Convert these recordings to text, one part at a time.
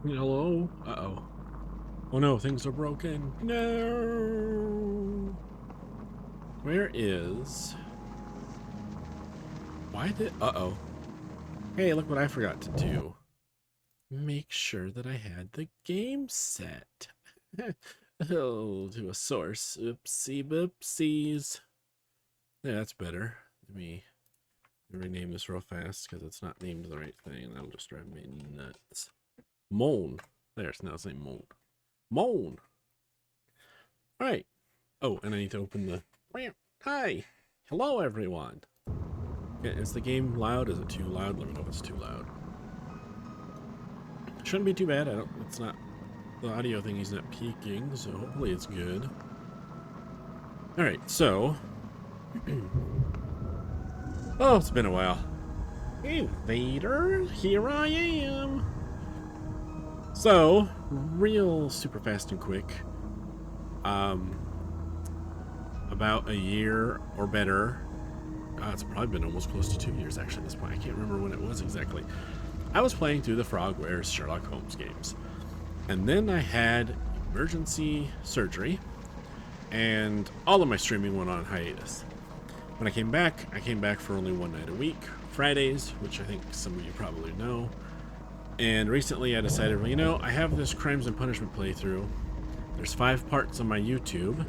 Hello? Uh-oh. Oh no, things are broken. No! Where is... Why did... Uh-oh. Hey, look what I forgot to do. Make sure that I had the game set. Oh, to a source. Oopsie boopsies. Yeah, that's better. Let me rename this real fast because it's not named the right thing. That'll just drive me nuts. Moan. There's now saying moan. Moan. All right. Oh, and I need to open the... Hi. Hello, everyone. Yeah, is the game loud? Is it too loud? Let me know if it's too loud. Shouldn't be too bad. It's not... The audio thing is not peaking, so hopefully it's good. All right, so... Oh, it's been a while. Hey, Vader. Here I am. So, real super fast and quick. About a year or better. It's probably been almost close to 2 years actually at this point. I can't remember when it was exactly. I was playing through the Frogwares Sherlock Holmes games. And then I had emergency surgery. And all of my streaming went on hiatus. When I came back for only one night a week. Fridays, which I think some of you probably know. And recently I decided, well, you know, I have this Crimes and Punishment playthrough. There's 5 parts on my YouTube.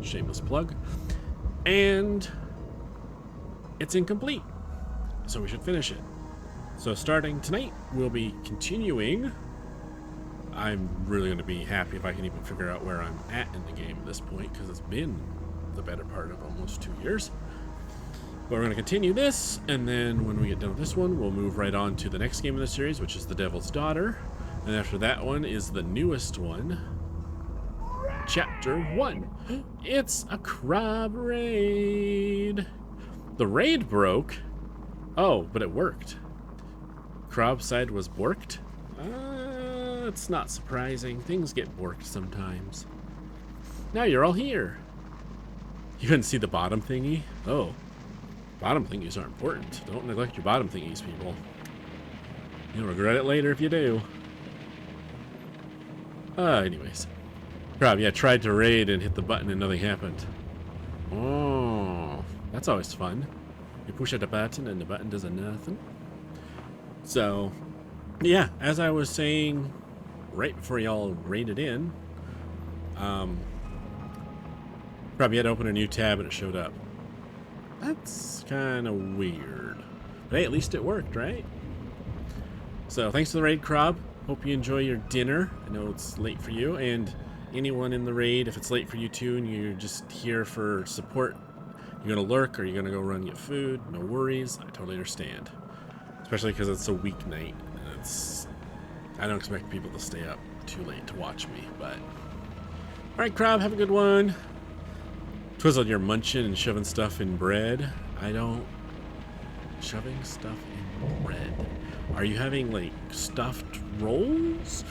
Shameless plug. And it's incomplete. So we should finish it. So starting tonight, we'll be continuing. I'm really going to be happy if I can even figure out where I'm at in the game at this point, because it's been the better part of almost 2 years. But we're going to continue this, and then when we get done with this one, we'll move right on to the next game in the series, which is The Devil's Daughter. And after that one is the newest one, Chapter 1. It's a crab raid. The raid broke. Oh, but it worked. Crab side was borked. It's not surprising. Things get borked sometimes. Now you're all here. You couldn't see the bottom thingy? Oh. Bottom thingies are important. Don't neglect your bottom thingies, people. You'll regret it later if you do. Anyways. Crab, yeah, tried to raid and hit the button and nothing happened. Oh, that's always fun. You push at a button and the button does nothing. So, yeah, as I was saying right before y'all raided in, probably had to open a new tab and it showed up. That's kind of weird. But hey, at least it worked, right? So, thanks to the raid, Crab. Hope you enjoy your dinner. I know it's late for you, and anyone in the raid, if it's late for you too and you're just here for support, you're gonna lurk or you're gonna go run and get food, no worries. I totally understand. Especially because it's a weeknight. I don't expect people to stay up too late to watch me, but... Alright, Crab, have a good one. Twizzle, you're munching and shoving stuff in bread. I don't... Shoving stuff in bread. Are you having, like, stuffed rolls?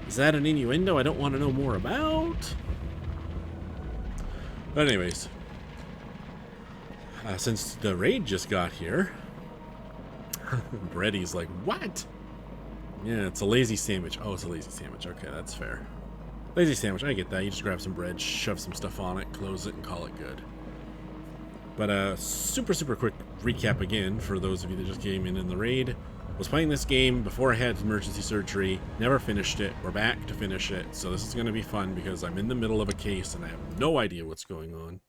Is that an innuendo I don't want to know more about? But anyways. Since the raid just got here... Bready's like, what? Yeah, it's a lazy sandwich. Oh, it's a lazy sandwich. Okay, that's fair. Lazy sandwich, I get that. You just grab some bread, shove some stuff on it, close it, and call it good. But super quick recap again for those of you that just came in the raid. Was playing this game before I had emergency surgery, never finished it. We're back to finish it, so this is going to be fun because I'm in the middle of a case and I have no idea what's going on.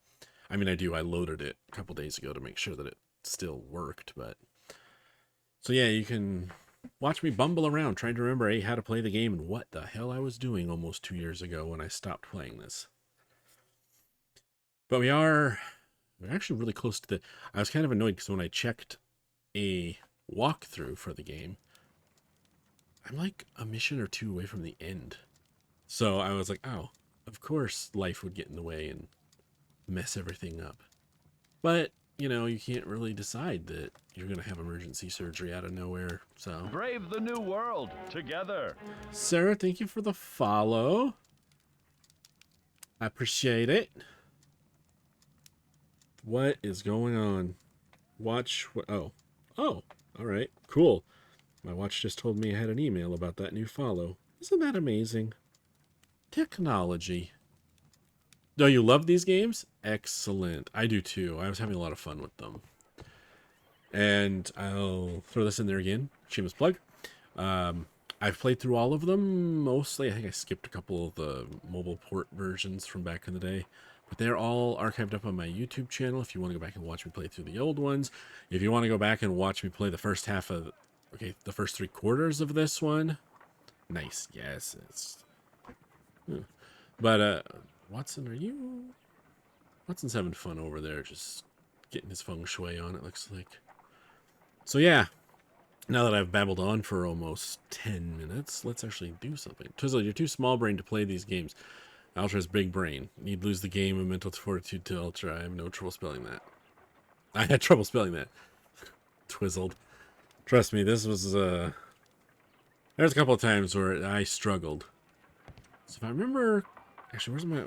I mean, I do. I loaded it a couple days ago to make sure that it still worked, but... So yeah, you can watch me bumble around trying to remember how to play the game and what the hell I was doing almost 2 years ago when I stopped playing this. But we're actually really close to the... I was kind of annoyed because when I checked a walkthrough for the game, I'm like a mission or 2 away from the end. So I was like, oh, of course life would get in the way and mess everything up. But... you know, you can't really decide that you're going to have emergency surgery out of nowhere, so... Brave the new world, together! Sarah, thank you for the follow. I appreciate it. What is going on? Watch what... Oh, alright, cool. My watch just told me I had an email about that new follow. Isn't that amazing? Technology. Oh, you love these games? Excellent. I do too. I was having a lot of fun with them. And I'll throw this in there again. Shameless plug. I've played through all of them mostly. I think I skipped a couple of the mobile port versions from back in the day. But they're all archived up on my YouTube channel if you want to go back and watch me play through the old ones. If you want to go back and watch me play the first half of, okay, the first 3/4 of this one. Nice. Yes. It's, but, Watson, Watson's having fun over there, just getting his feng shui on, it looks like. So yeah, now that I've babbled on for almost 10 minutes, let's actually do something. Twizzle, you're too small brain to play these games. Ultra's big brain. You'd lose the game of mental fortitude to Ultra. I have no trouble spelling that. I had trouble spelling that. Twizzled. Trust me, this was, there's a couple of times where I struggled. So if I remember, actually, where's my,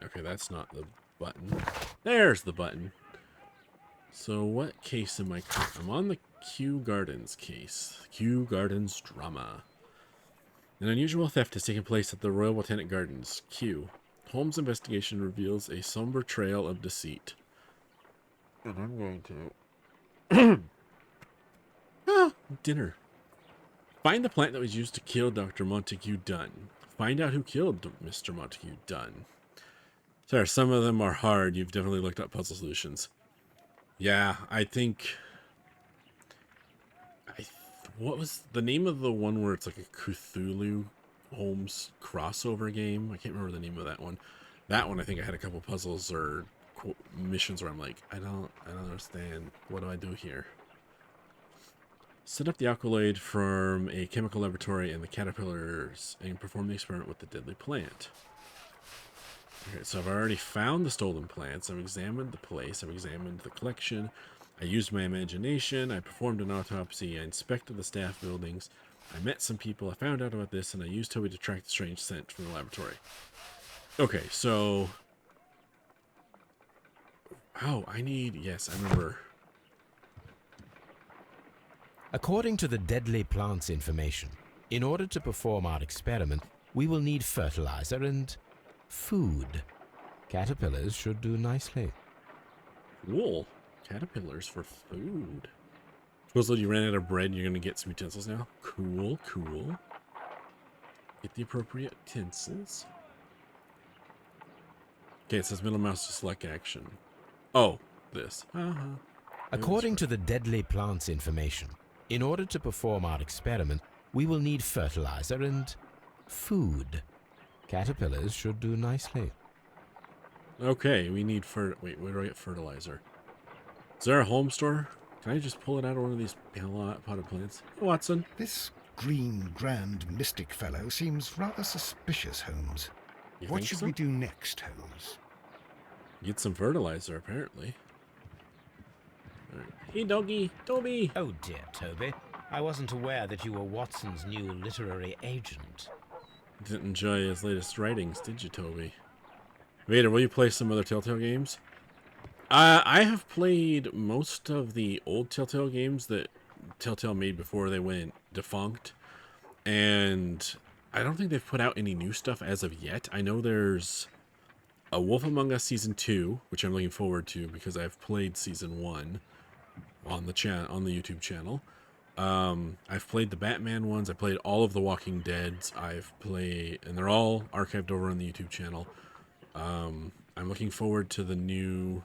okay, that's not the button. There's the button. So what case am I? I'm on the Kew Gardens case. Kew Gardens drama. An unusual theft has taken place at the Royal Botanic Gardens, Kew. Holmes' investigation reveals a somber trail of deceit. And I'm going to... dinner. Find the plant that was used to kill Dr. Montague Dunn. Find out who killed Mr. Montague Dunn. Sorry, some of them are hard. You've definitely looked up puzzle solutions. Yeah, I think... what was the name of the one where it's like a Cthulhu Holmes crossover game? I can't remember the name of that one. That one, I think I had a couple puzzles or missions where I'm like, I don't understand. What do I do here? Set up the alkaloid from a chemical laboratory and the caterpillars and perform the experiment with the deadly plant. Okay, so I've already found the stolen plants. I've examined the place. I've examined the collection. I used my imagination. I performed an autopsy. I inspected the staff buildings. I met some people. I found out about this, and I used Toby to track the strange scent from the laboratory. Okay, so... oh, I need... yes, I remember. According to the deadly plants information, in order to perform our experiment, we will need fertilizer and food. Caterpillars should do nicely. Cool. Caterpillars for food. Twizzle, you ran out of bread and you're going to get some utensils now? Cool, cool. Get the appropriate utensils. Okay, it says middle mouse to select action. Oh, this. According to the deadly plants information, in order to perform our experiment, we will need fertilizer and food. Caterpillars should do nicely. Okay, we need wait, where do I get fertilizer? Is there a home store? Can I just pull it out of one of these potted plants? Hey, Watson. This green grand mystic fellow seems rather suspicious, Holmes. What should we do next, Holmes? Get some fertilizer, apparently. All right. Hey, doggy. Toby. Oh dear, Toby. I wasn't aware that you were Watson's new literary agent. Didn't enjoy his latest writings, did you, Toby? Vader, will you play some other Telltale games? I have played most of the old Telltale games that Telltale made before they went defunct. And I don't think they've put out any new stuff as of yet. I know there's a Wolf Among Us Season 2, which I'm looking forward to because I've played Season 1 on the YouTube channel. I've played the Batman ones. I played all of the Walking Deads. And they're all archived over on the YouTube channel. I'm looking forward to the new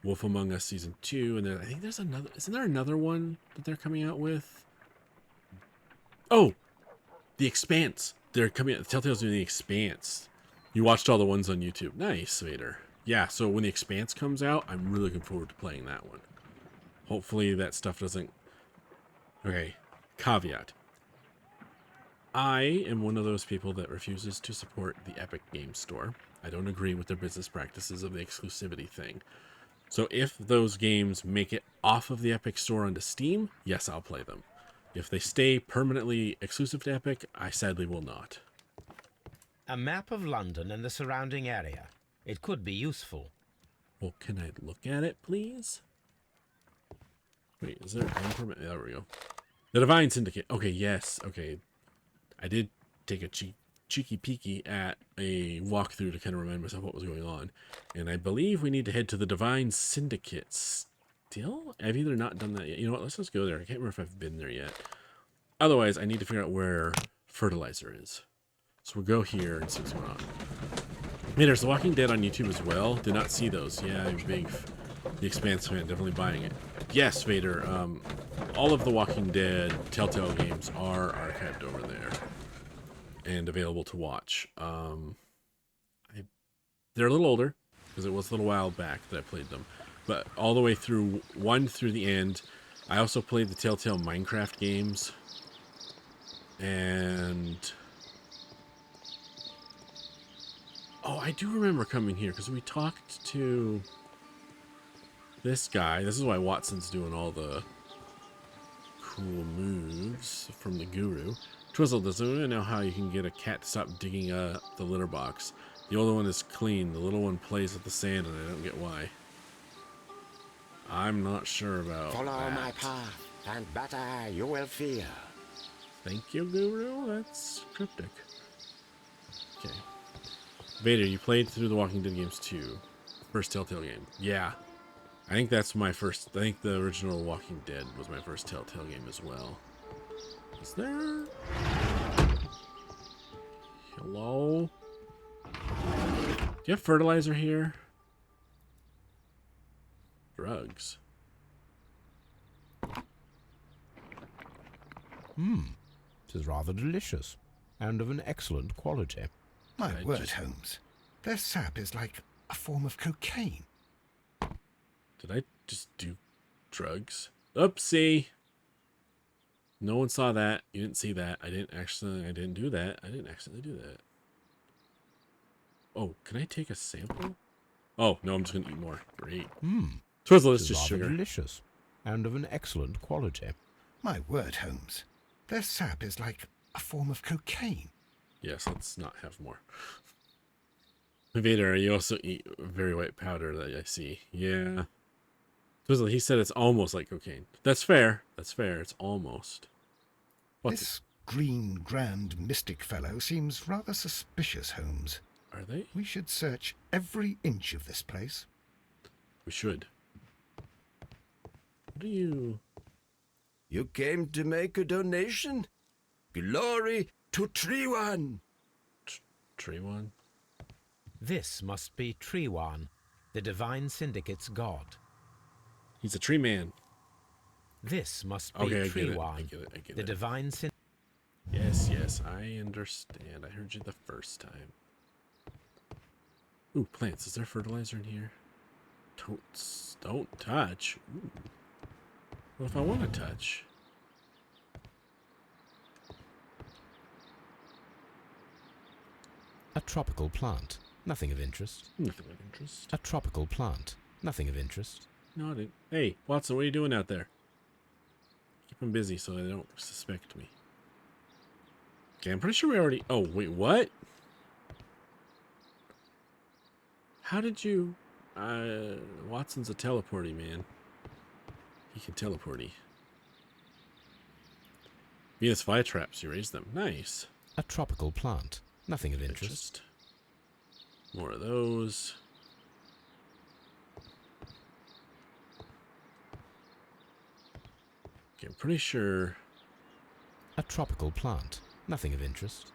Wolf Among Us Season 2, and I think there's another... isn't there another one that they're coming out with? Oh! The Expanse! They're coming out... Telltale's doing The Expanse. You watched all the ones on YouTube. Nice, Vader. Yeah, so when The Expanse comes out, I'm really looking forward to playing that one. Hopefully that stuff doesn't... okay, caveat. I am one of those people that refuses to support the Epic Games Store. I don't agree with their business practices of the exclusivity thing. So if those games make it off of the Epic Store onto Steam, yes, I'll play them. If they stay permanently exclusive to Epic, I sadly will not. A map of London and the surrounding area. It could be useful. Well, can I look at it, please? Wait, is there an permit? There we go. The Divine Syndicate. Okay, yes. Okay. I did take a cheeky peeky at a walkthrough to kind of remind myself what was going on. And I believe we need to head to the Divine Syndicate still? I've either not done that yet. You know what? Let's just go there. I can't remember if I've been there yet. Otherwise, I need to figure out where fertilizer is. So we'll go here and see what's going on. Hey, there's The Walking Dead on YouTube as well. Did not see those. Yeah, I'm big The Expanse fan. Definitely buying it. Yes, Vader. All of the Walking Dead Telltale games are archived over there and available to watch. They're a little older because it was a little while back that I played them, but all the way through 1 through the end. I also played the Telltale Minecraft games, and oh, I do remember coming here because we talked to this guy. This is why Watson's doing all the cool moves from the guru. Twizzle, does anyone know how you can get a cat to stop digging the litter box? The older one is clean. The little one plays with the sand, and I don't get why. I'm not sure about Follow that. my path, and better you will fear. Thank you, Guru. That's cryptic. Okay. Vader, you played through the Walking Dead games too. First Telltale game. Yeah. I think that's my first. I think the original Walking Dead was my first Telltale game as well. Is there? Hello? Do you have fertilizer here? Drugs. This is rather delicious, and of an excellent quality. My I word, just- Holmes. Their sap is like a form of cocaine. Did I just do drugs? Oopsie. No one saw that. You didn't see that. I didn't do that. I didn't accidentally do that. Oh, can I take a sample? Oh, no, I'm just going to eat more. Great. Twizzle, it's This is just rather sugar. delicious, and of an excellent quality. My word, Holmes. Their sap is like a form of cocaine. Yes, let's not have more. Vader, you also eat very white powder that I see. Yeah. Twizzle, he said it's almost like cocaine. That's fair. That's fair. It's almost. What's This green grand mystic fellow seems rather suspicious, Holmes. it? Are they? We should search every inch of this place. We should. What do you... You came to make a donation? Glory to Treewan! Tree one? This must be Treewan, the Divine Syndicate's god. He's a tree man. This must be Okay, I get it. Treewan, I get it. I get the it. Divine Syndicate. Yes, yes, I understand. I heard you the first time. Ooh, plants. Is there fertilizer in here? Don't touch. Ooh. What if I want to touch? A tropical plant. Nothing of interest. Nothing of interest. A tropical plant. Nothing of interest. No, I didn't. Hey, Watson, what are you doing out there? Keep them busy so they don't suspect me. Okay, I'm pretty sure we already... Oh, wait, what? How did you... Watson's a teleporty man. He can teleporty. Venus flytraps, you raise them. Nice. A tropical plant. Nothing of interest. More of those. Okay, I'm pretty sure A tropical plant. Nothing of interest.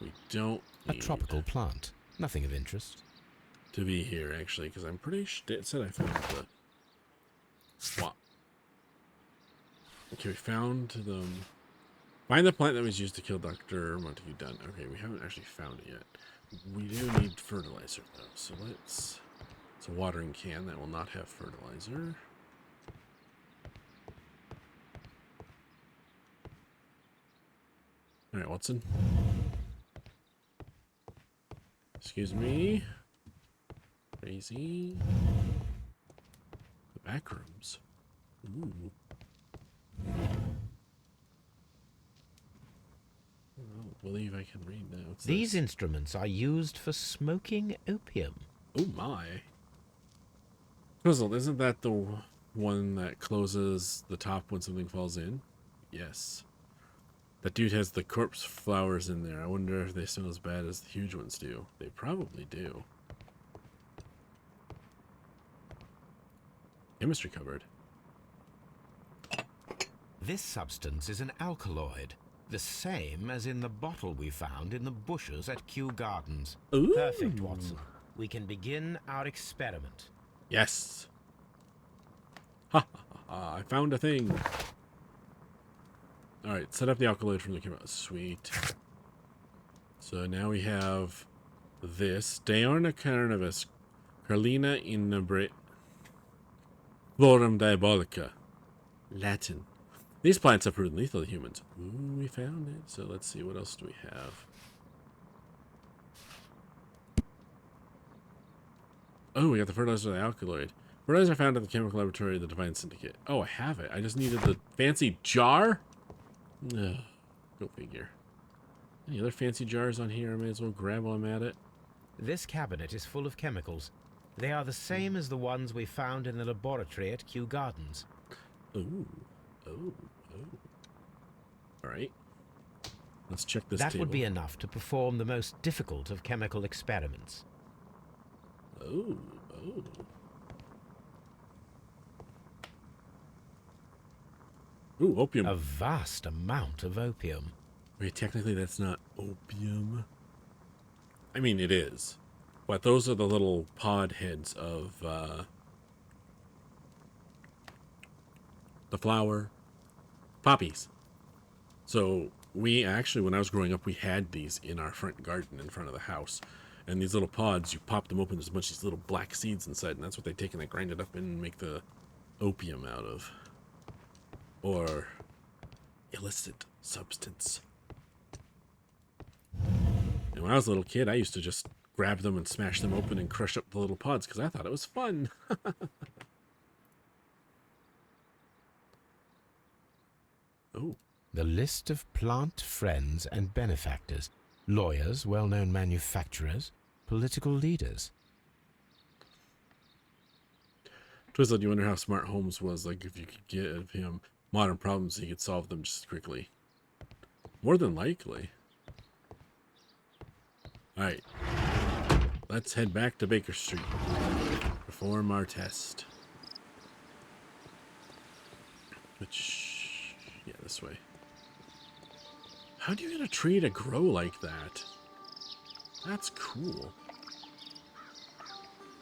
we don't A need tropical plant. Nothing of interest. to be here, actually, because I'm pretty sure it said I found the swap. Okay, we found them. Find the plant that was used to kill Dr. Montague Dunn. Okay, we haven't actually found it yet. We do need fertilizer, though, so let's... It's a watering can that will not have fertilizer. Alright, Watson. Excuse me. Crazy. The back rooms. Ooh. I don't believe I can read now. What's These this? instruments are used for smoking opium. Oh my. Twizzle, isn't that the one that closes the top when something falls in? Yes. That dude has the corpse flowers in there. I wonder if they smell as bad as the huge ones do. They probably do. Chemistry cupboard. This substance is an alkaloid, the same as in the bottle we found in the bushes at Kew Gardens. Ooh. Perfect, Watson. We can begin our experiment. Yes. Ha ha ha! I found a thing. All right, set up the alkaloid from the camera. Sweet. So now we have this Diorna carnivus, Carlina inabra, Vorum diabolica, Latin. These plants are proven lethal to humans. Ooh, we found it. So let's see, what else do we have? Oh, we got the fertilizer of the alkaloid. Fertilizer found at the chemical laboratory of the Divine Syndicate. Oh, I have it. I just needed the fancy jar? Ugh, go figure. Any other fancy jars on here? I may as well grab while I'm at it. This cabinet is full of chemicals. They are the same as the ones we found in the laboratory at Kew Gardens. Ooh. Oh. Alright. Let's check this That table. would be enough to perform the most difficult of chemical experiments. Oh. Ooh, opium. A vast amount of opium. Wait, technically that's not opium. I mean, it is. But those are the little pod heads of the flower poppies. So we actually, when I was growing up, we had these in our front garden in front of the house. And these little pods, you pop them open, there's a bunch of these little black seeds inside, and that's what they take and they grind it up and make the opium out of. Or illicit substance. And when I was a little kid, I used to just grab them and smash them open and crush up the little pods because I thought it was fun. Oh. The list of plant friends and benefactors, lawyers, well-known manufacturers, political leaders. Twizzle, do you wonder how smart Holmes was? Like, if you could give him modern problems, he could solve them just as quickly. More than likely. Alright. Let's head back to Baker Street. Perform our test. Which... yeah, this way. How do you get a tree to grow like that? That's cool.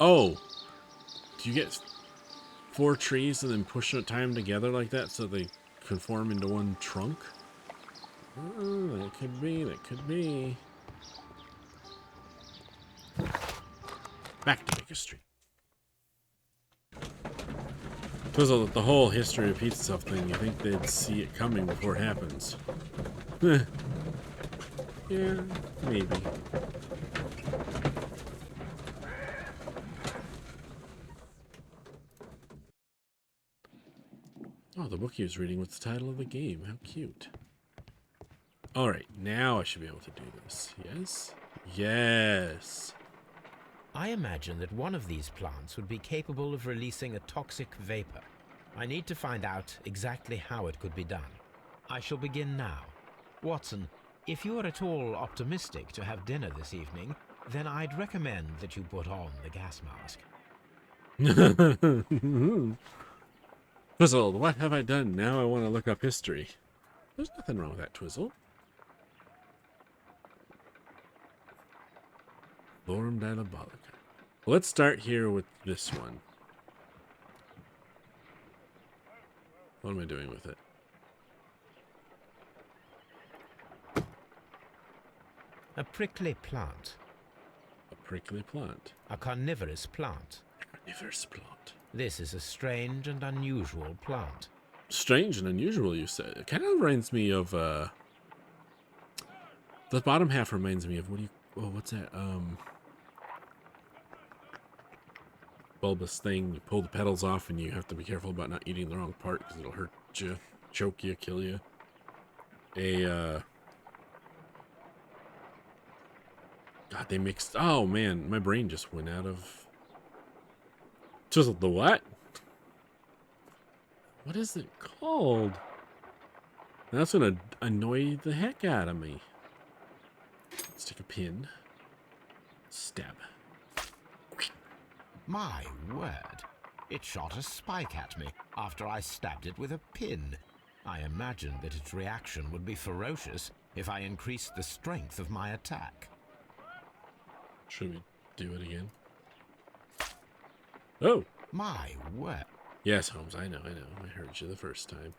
Oh! Do you get 4 trees and then push them together like that so they conform into one trunk? Oh, that could be, that could be. Back to Baker Street. Twizzle, the whole history repeats itself thing. You think they'd see it coming before it happens. Yeah, maybe. Oh, the book he was reading was the title of the game. How cute. Alright, now I should be able to do this. Yes? Yes! I imagine that one of these plants would be capable of releasing a toxic vapor. I need to find out exactly how it could be done. I shall begin now. Watson, if you are at all optimistic to have dinner this evening, then I'd recommend that you put on the gas mask. Twizzle, what have I done? Now I want to look up history. There's nothing wrong with that, Twizzle. Forum Diabolica. Well, let's start here with this one. What am I doing with it? A prickly plant. A prickly plant. A carnivorous plant. Carnivorous plant. This is a strange and unusual plant. Strange and unusual, you said. It kind of reminds me of, the bottom half reminds me of, what's that, bulbous thing. You pull the petals off and you have to be careful about not eating the wrong part because it'll hurt you, choke you, kill you. God, they mixed, oh man, my brain just went out of... Just the what? What is it called? That's gonna annoy the heck out of me. Let's take a pin. Stab. My word. It shot a spike at me after I stabbed it with a pin. I imagined that its reaction would be ferocious if I increased the strength of my attack. Should we do it again? Oh! My word. Yes, Holmes, I know. I heard you the first time.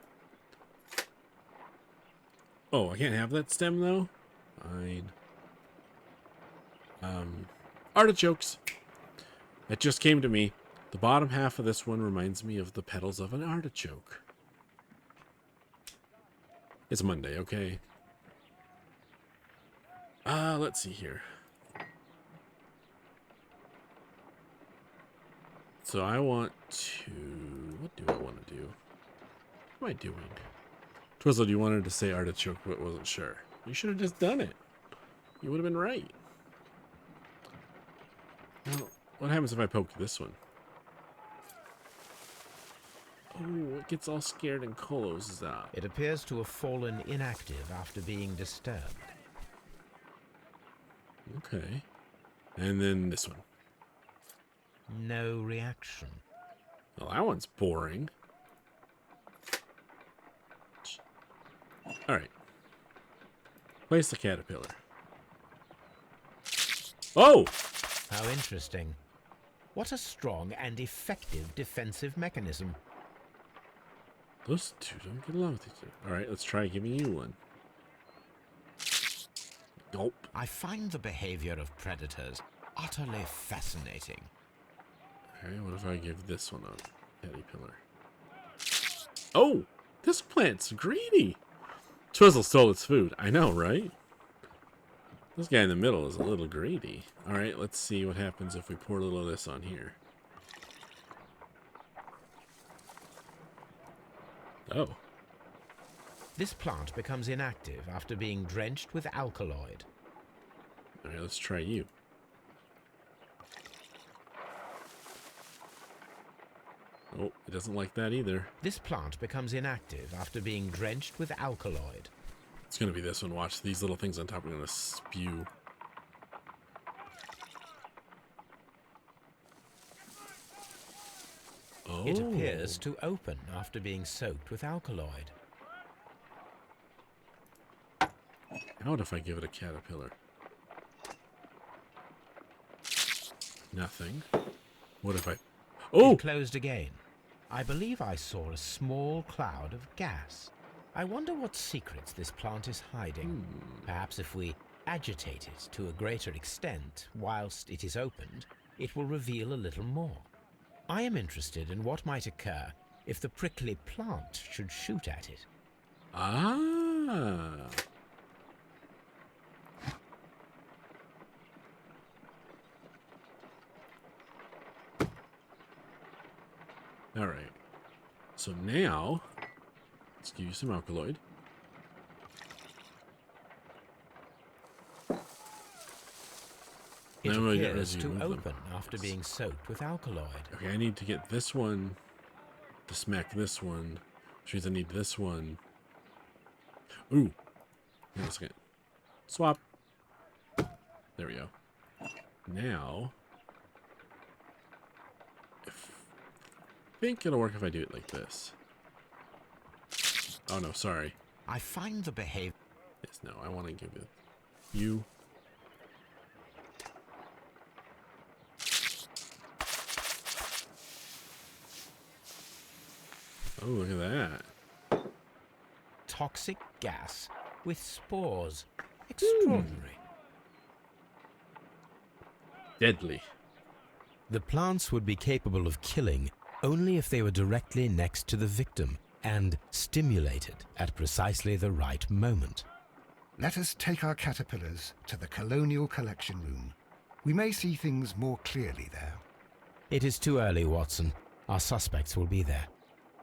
Oh, I can't have that stem, though? Fine. Artichokes! It just came to me. The bottom half of this one reminds me of the petals of an artichoke. It's Monday, okay? Let's see here. So I want to... What do I want to do? What am I doing? Twizzled, you wanted to say artichoke, but wasn't sure. You should have just done it. You would have been right. Well, what happens if I poke this one? Oh, it gets all scared and closes up. It appears to have fallen inactive after being disturbed. Okay. And then this one. No reaction. Well, that one's boring. Alright. Place the caterpillar. Oh! How interesting. What a strong and effective defensive mechanism. Those two don't get along with each other. Alright, let's try giving you one. Gulp. I find the behavior of predators utterly fascinating. Okay, what if I give this one a caterpillar? Oh! This plant's greedy! Twizzle stole its food. I know, right? This guy in the middle is a little greedy. Alright, let's see what happens if we pour a little of this on here. Oh. This plant becomes inactive after being drenched with alkaloid. Alright, let's try you. Oh, it doesn't like that either. This plant becomes inactive after being drenched with alkaloid. It's gonna be this one. Watch, these little things on top are gonna spew. Oh. It appears to open after being soaked with alkaloid. What if I give it a caterpillar? Nothing. What if I... Oh! It closed again. I believe I saw a small cloud of gas. I wonder what secrets this plant is hiding. Perhaps if we agitate it to a greater extent whilst it is opened, it will reveal a little more. I am interested in what might occur if the prickly plant should shoot at it. Ah! Alright. So now, let's give you some alkaloid. It Then we get appears to residue of them. open after being soaked with alkaloid. Okay, I need to get this one to smack this one, which means I need this one. Ooh. Wait a second. Swap. There we go. Now, I think it'll work if I do it like this. Oh no, sorry. I find the behavior... Yes, no, I want to give it you. Oh, look at that. Toxic gas with spores. Extraordinary. Deadly. The plants would be capable of killing only if they were directly next to the victim and stimulated at precisely the right moment. Let us take our caterpillars to the Colonial Collection Room. We may see things more clearly there. It is too early, Watson. Our suspects will be there.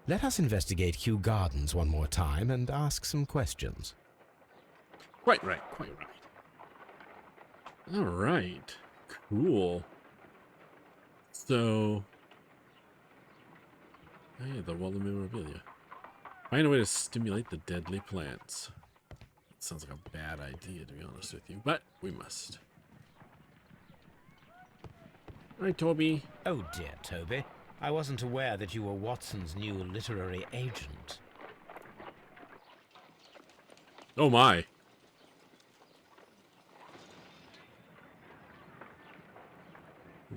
Let us investigate Kew Gardens one more time and ask some questions. Quite right, quite right. All right. Cool. So, oh yeah, the wall of memorabilia. Find a way to stimulate the deadly plants. That sounds like a bad idea, to be honest with you, but we must. All right, Toby. Oh dear, Toby. I wasn't aware that you were Watson's new literary agent. Oh my.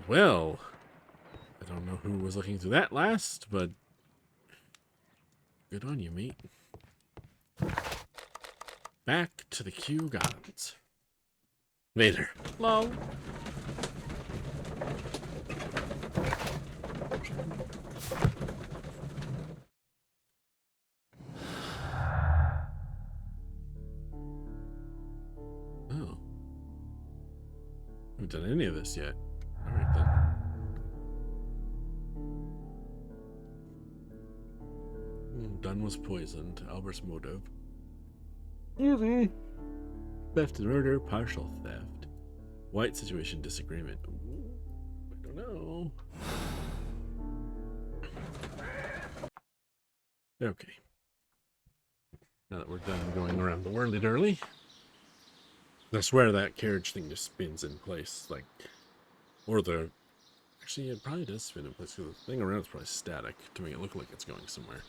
Well, I don't know who was looking through that last, but good on you, mate. Back to the Kew Gardens. Vader. Hello. Oh. Haven't done any of this yet. Alright then. Dunn was poisoned. Albert's motive. Easy. Theft and murder, partial theft. White situation disagreement. Ooh, I don't know. Okay. Now that we're done going around the whirly dirly, I swear that carriage thing just spins in place, like, or the, actually it probably does spin in place because the thing around is probably static to make it look like it's going somewhere.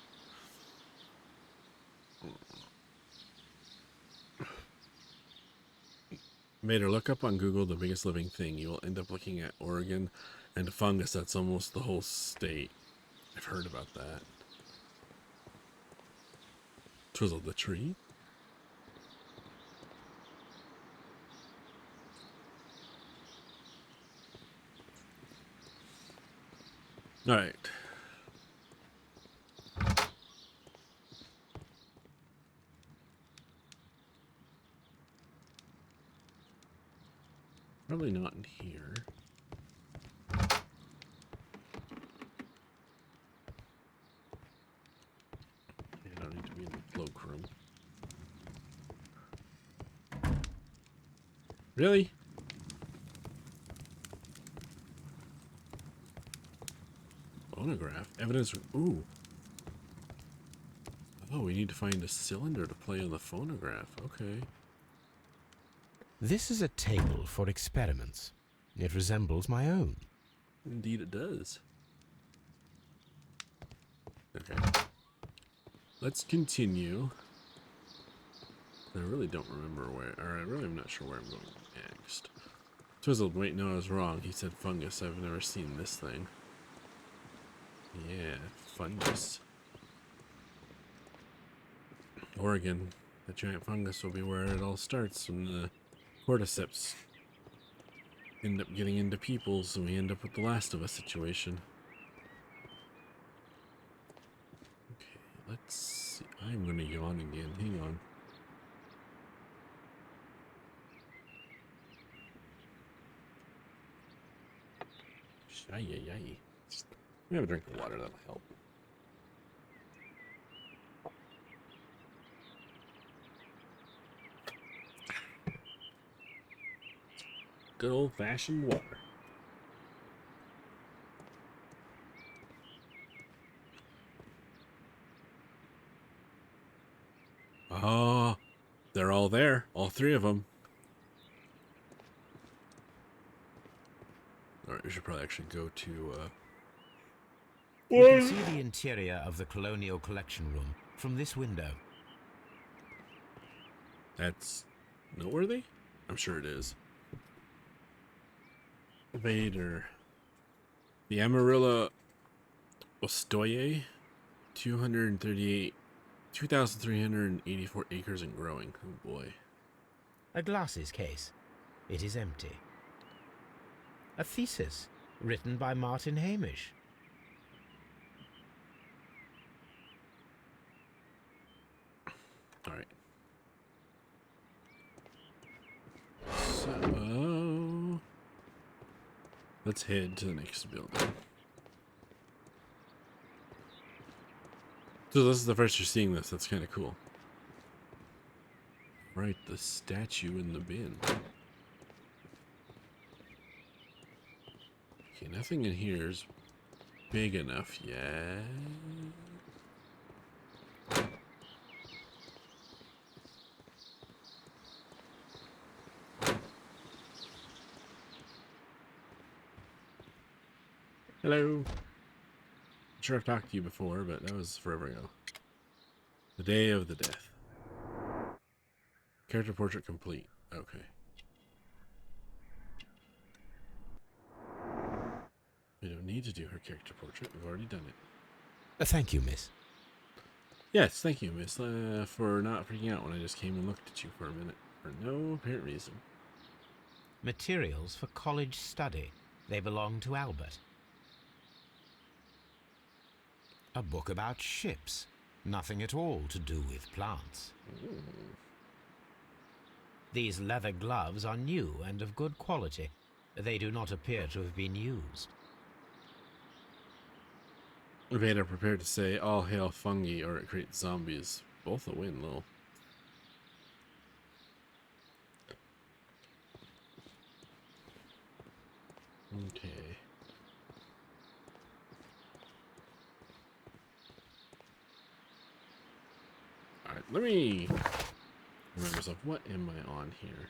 Vader, look up on Google the biggest living thing. You will end up looking at Oregon and a fungus that's almost the whole state. I've heard about that. Twizzle the tree. All right. Probably not in here. I don't need to be in the cloakroom. Really? Phonograph? Evidence? Ooh. Oh, we need to find a cylinder to play on the phonograph. Okay. This is a table for experiments. It resembles my own. Indeed it does. Okay. Let's continue. I really don't remember where, or I really am not sure where I'm going next. Twizzled, wait, no, I was wrong. He said fungus. I've never seen this thing. Yeah, fungus. Oregon. The giant fungus will be where it all starts when the cordyceps end up getting into peoples and we end up with the Last of Us situation. Okay, let's see. I'm gonna yawn again. Hang on. Shy-yi-yi. We have a drink of water, that'll help. Good old-fashioned water. Oh, they're all there. All three of them. Alright, we should probably actually go to, We can see the interior of the Colonial Collection Room from this window. That's noteworthy? I'm sure it is. Vader. The Amarilla Ostoye, 2,384 acres and growing. Oh boy. A glasses case. It is empty. A thesis written by Martin Hamish. All right. So let's head to the next building. So this is the first you're seeing this. That's kind of cool. Right, the statue in the bin. Okay, nothing in here is big enough yet. Hello. I'm sure I've talked to you before, but that was forever ago. The day of the death. Character portrait complete. Okay. We don't need to do her character portrait. We've already done it. Thank you, miss. Yes, thank you, miss, for not freaking out when I just came and looked at you for a minute. For no apparent reason. Materials for college study. They belong to Albert. A book about ships. Nothing at all to do with plants. Ooh. These leather gloves are new and of good quality. They do not appear to have been used. Vader prepared to say, all hail fungi or it creates zombies. Both a win, though. Okay. Alright, let me remember myself. What am I on here?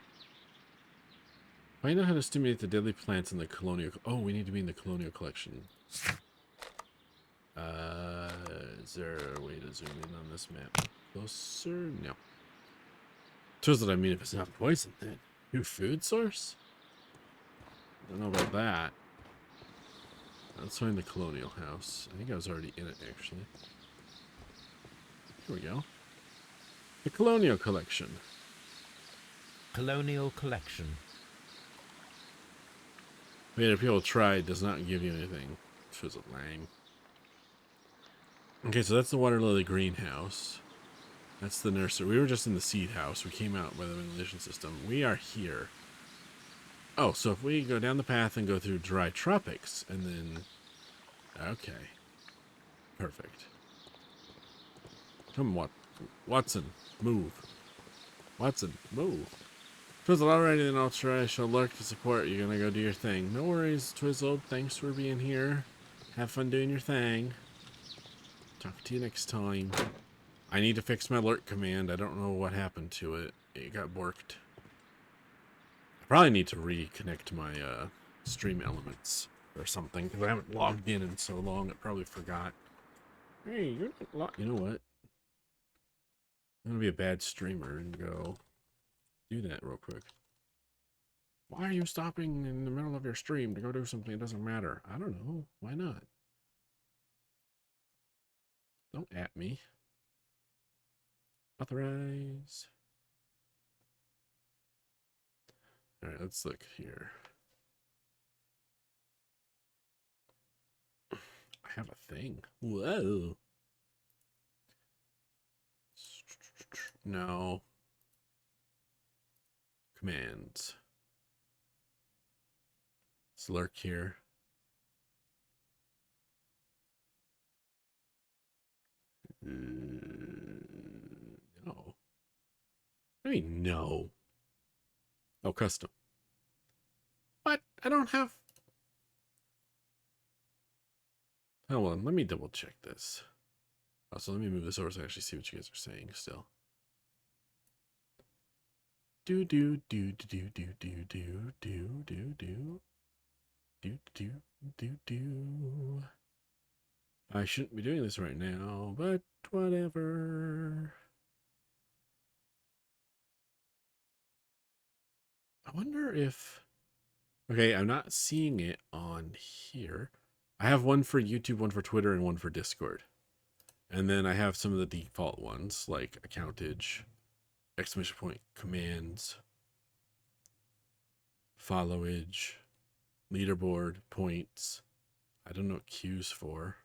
Find out how to stimulate the deadly plants in the colonial... Oh, we need to be in the colonial collection. Is there a way to zoom in on this map? Closer? No. Shows that I mean if it's not poison then. New food source? I don't know about that. Let's find the colonial house. I think I was already in it actually. Here we go. The colonial collection. Colonial collection. Vader, people tried, does not give you anything. Shows it Lang. Okay, so that's the water lily greenhouse. That's the nursery. We were just in the seed house. We came out by the ventilation system. We are here. Oh, so if we go down the path and go through dry tropics, and then... Okay. Perfect. Come on, Watson. Move. Watson, move. Twizzle, alrighty then, I'll try. I shall lurk to support. You're gonna go do your thing. No worries, Twizzle. Thanks for being here. Have fun doing your thing. Talk to you next time. I need to fix my lurk command. I don't know what happened to it. It got borked. I probably need to reconnect my stream elements or something because I haven't logged in so long. I probably forgot. Hey, you're not logged. You know what? I'm gonna be a bad streamer and go do that real quick. Why are you stopping in the middle of your stream to go do something that doesn't matter? I don't know. Why not? Don't at me. Authorize. Alright, let's look here. I have a thing. Whoa. No. Commands. Let's lurk here. No. I mean, no. Oh, custom. What? I don't have... Hold on, let me double check this. Also, let me move this over so I actually see what you guys are saying still. Do do do do do do do do do do do do do do. I shouldn't be doing this right now, but whatever. I wonder if... Okay, I'm not seeing it on here. I have one for YouTube, one for Twitter, and one for Discord. And then I have some of the default ones, like accountage, exclamation point, commands, followage, leaderboard, points. I don't know what Q's for.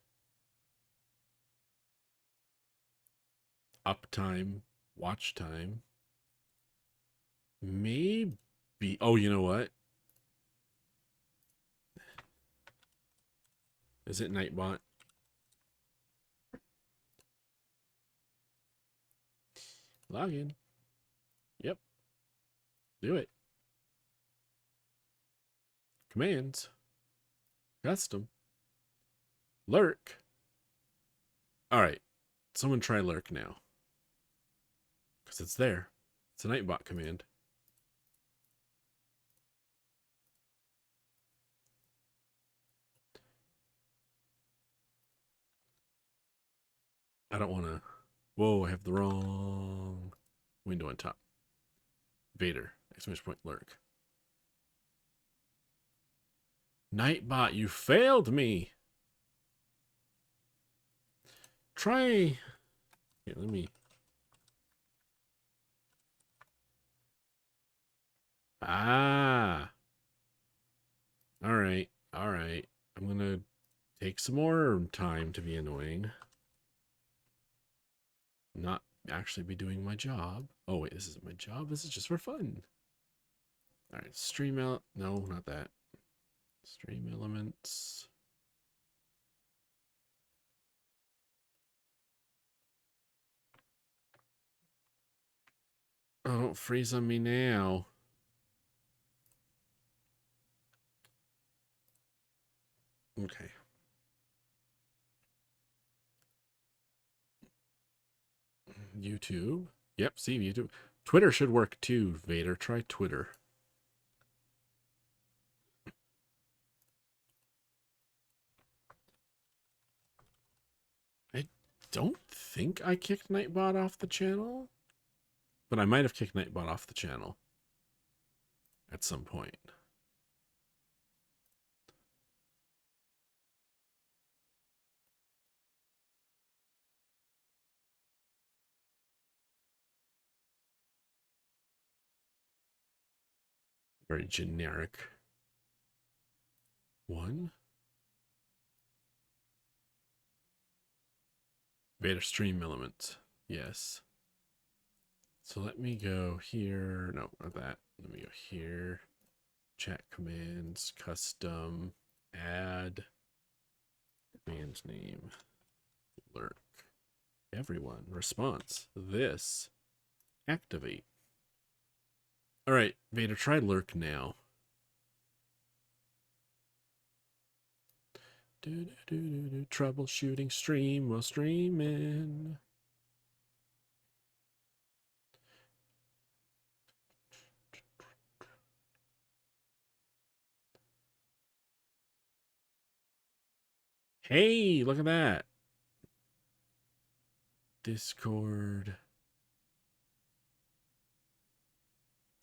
Uptime, watch time. Maybe... Oh, you know what? Is it Nightbot? Login. Yep. Do it. Commands. Custom. Lurk. Alright. Someone try lurk now. Because it's there. It's a Nightbot command. I don't want to. Whoa, I have the wrong window on top. Vader! Exclamation point lurk. Nightbot, you failed me. Try. Here, let me. Ah. All right. All right. I'm gonna take some more time to be annoying. Not actually be doing my job. Oh wait, this isn't my job. This is just for fun. All right, stream out. No, not that. Stream elements. Oh, don't freeze on me now. Okay. YouTube. Yep, see YouTube. Twitter should work too, Vader. Try Twitter. I don't think I kicked Nightbot off the channel, but I might have kicked Nightbot off the channel at some point. Very generic one. Vader stream element. Yes. So let me go here. No, not that. Let me go here. Chat commands, custom, add, command name, lurk. Everyone, response, this, activate. All right, Vader, try lurk now. Troubleshooting stream while streaming. Hey, look at that. Discord.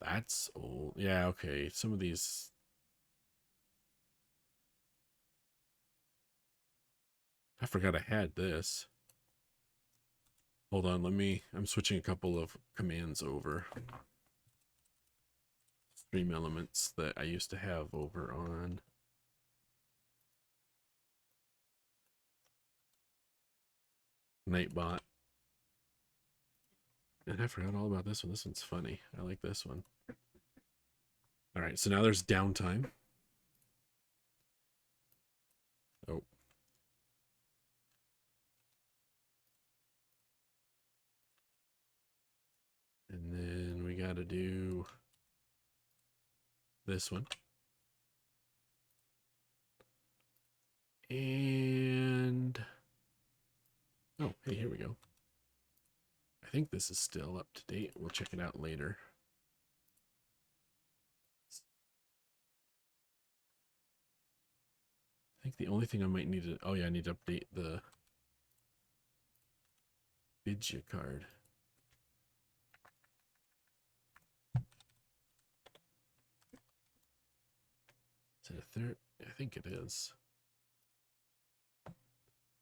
That's old. Yeah, okay. Some of these. I forgot I had this. Hold on, I'm switching a couple of commands over. Stream elements that I used to have over on Nightbot. And I forgot all about this one. This one's funny. I like this one. All right, so now there's downtime. Oh. And then we got to do this one. And oh, hey, here we go. I think this is still up to date. We'll check it out later. I think the only thing I might need to, oh yeah, I need to update the Vidya card. Is it a third? I think it is.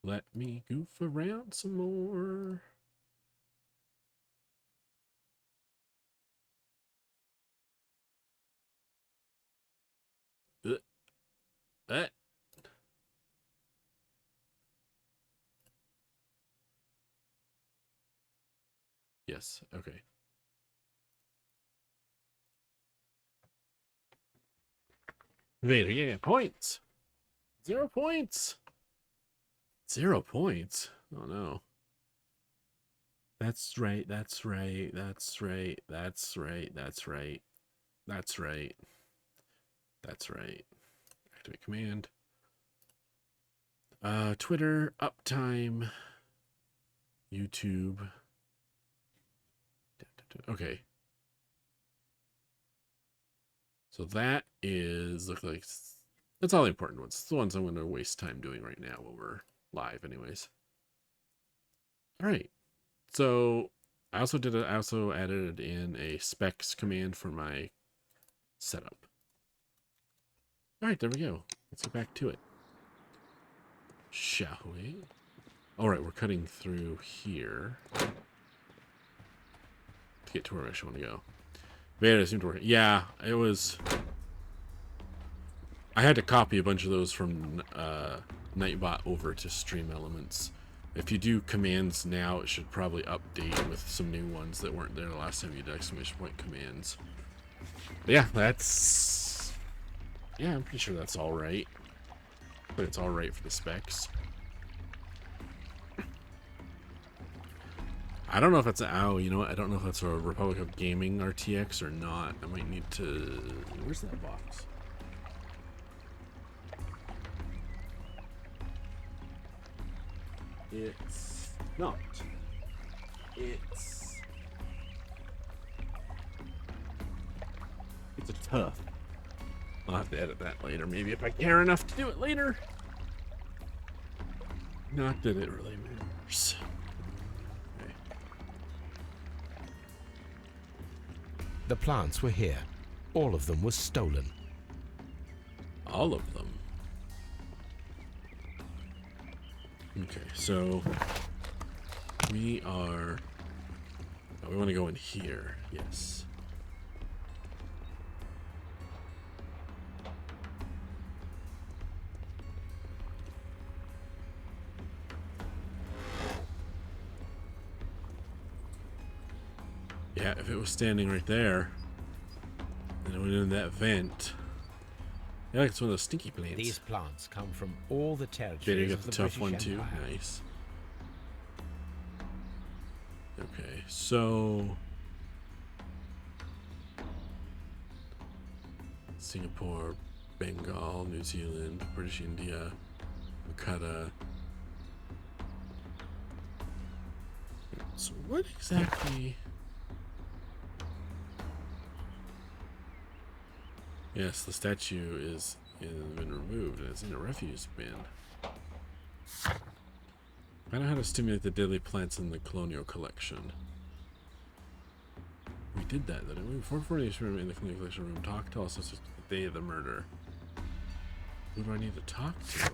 Let me goof around some more. Uh. Yes, okay. Vader, yeah, points. 0 points. 0 points. Oh no. That's right, that's right, that's right, that's right, that's right, that's right, that's right. Activate command. Twitter, uptime, YouTube. Okay. So that is, look like, that's all the important ones. It's the ones I'm going to waste time doing right now while we're live anyways. All right. So I also added in a specs command for my setup. All right, there we go. Let's get back to it. Shall we? All right, we're cutting through here to get to where I actually want to go. Beta seemed to work. Yeah, it was. I had to copy a bunch of those from Nightbot over to Stream Elements. If you do commands now, it should probably update with some new ones that weren't there the last time you did exclamation point commands. But yeah, that's. Yeah, I'm pretty sure that's all right. But it's all right for the specs. I don't know if that's you know what? I don't know if that's a Republic of Gaming RTX or not. I might need to. Where's that box? It's not. It's a tough. I'll have to edit that later, maybe if I care enough to do it later. Not that it really matters. Okay. The plants were here. All of them was stolen. All of them. Okay, so we are. Oh, we want to go in here. Yes. Yeah, if it was standing right there, and it went in that vent. Yeah, like it's one of those stinky plants. These plants come from all the Did you territories get of the the tough British one too? Empire. Nice. Okay, so Singapore, Bengal, New Zealand, British India, Calcutta. So what exactly? Yes, the statue is been removed and it's in a refuse bin. I know how to stimulate the deadly plants in the colonial collection. We did that, didn't we? 440 room in the colonial collection room. Tell us the day of the murder. Who do I need to talk to?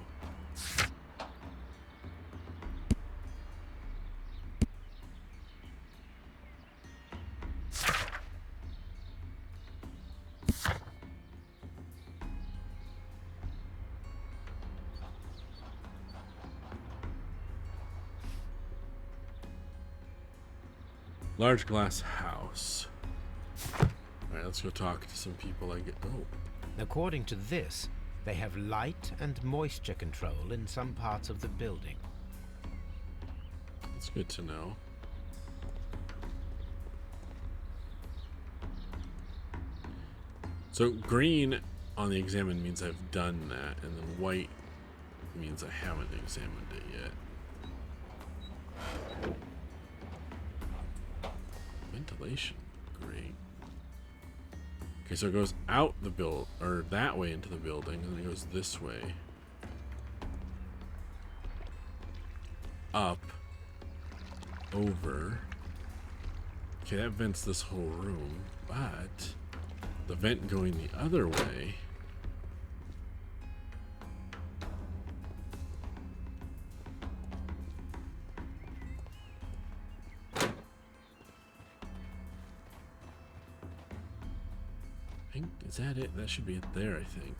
Large glass house. Alright, let's go talk to some people. According to this, they have light and moisture control in some parts of the building. That's good to know. So green on the examine means I've done that, and then white means I haven't examined it yet. Ventilation, great. Okay, so it goes out the or that way into the building, and then it goes this way. Up. Over. Okay, that vents this whole room, but the vent going the other way. Is that it? That should be it there, I think.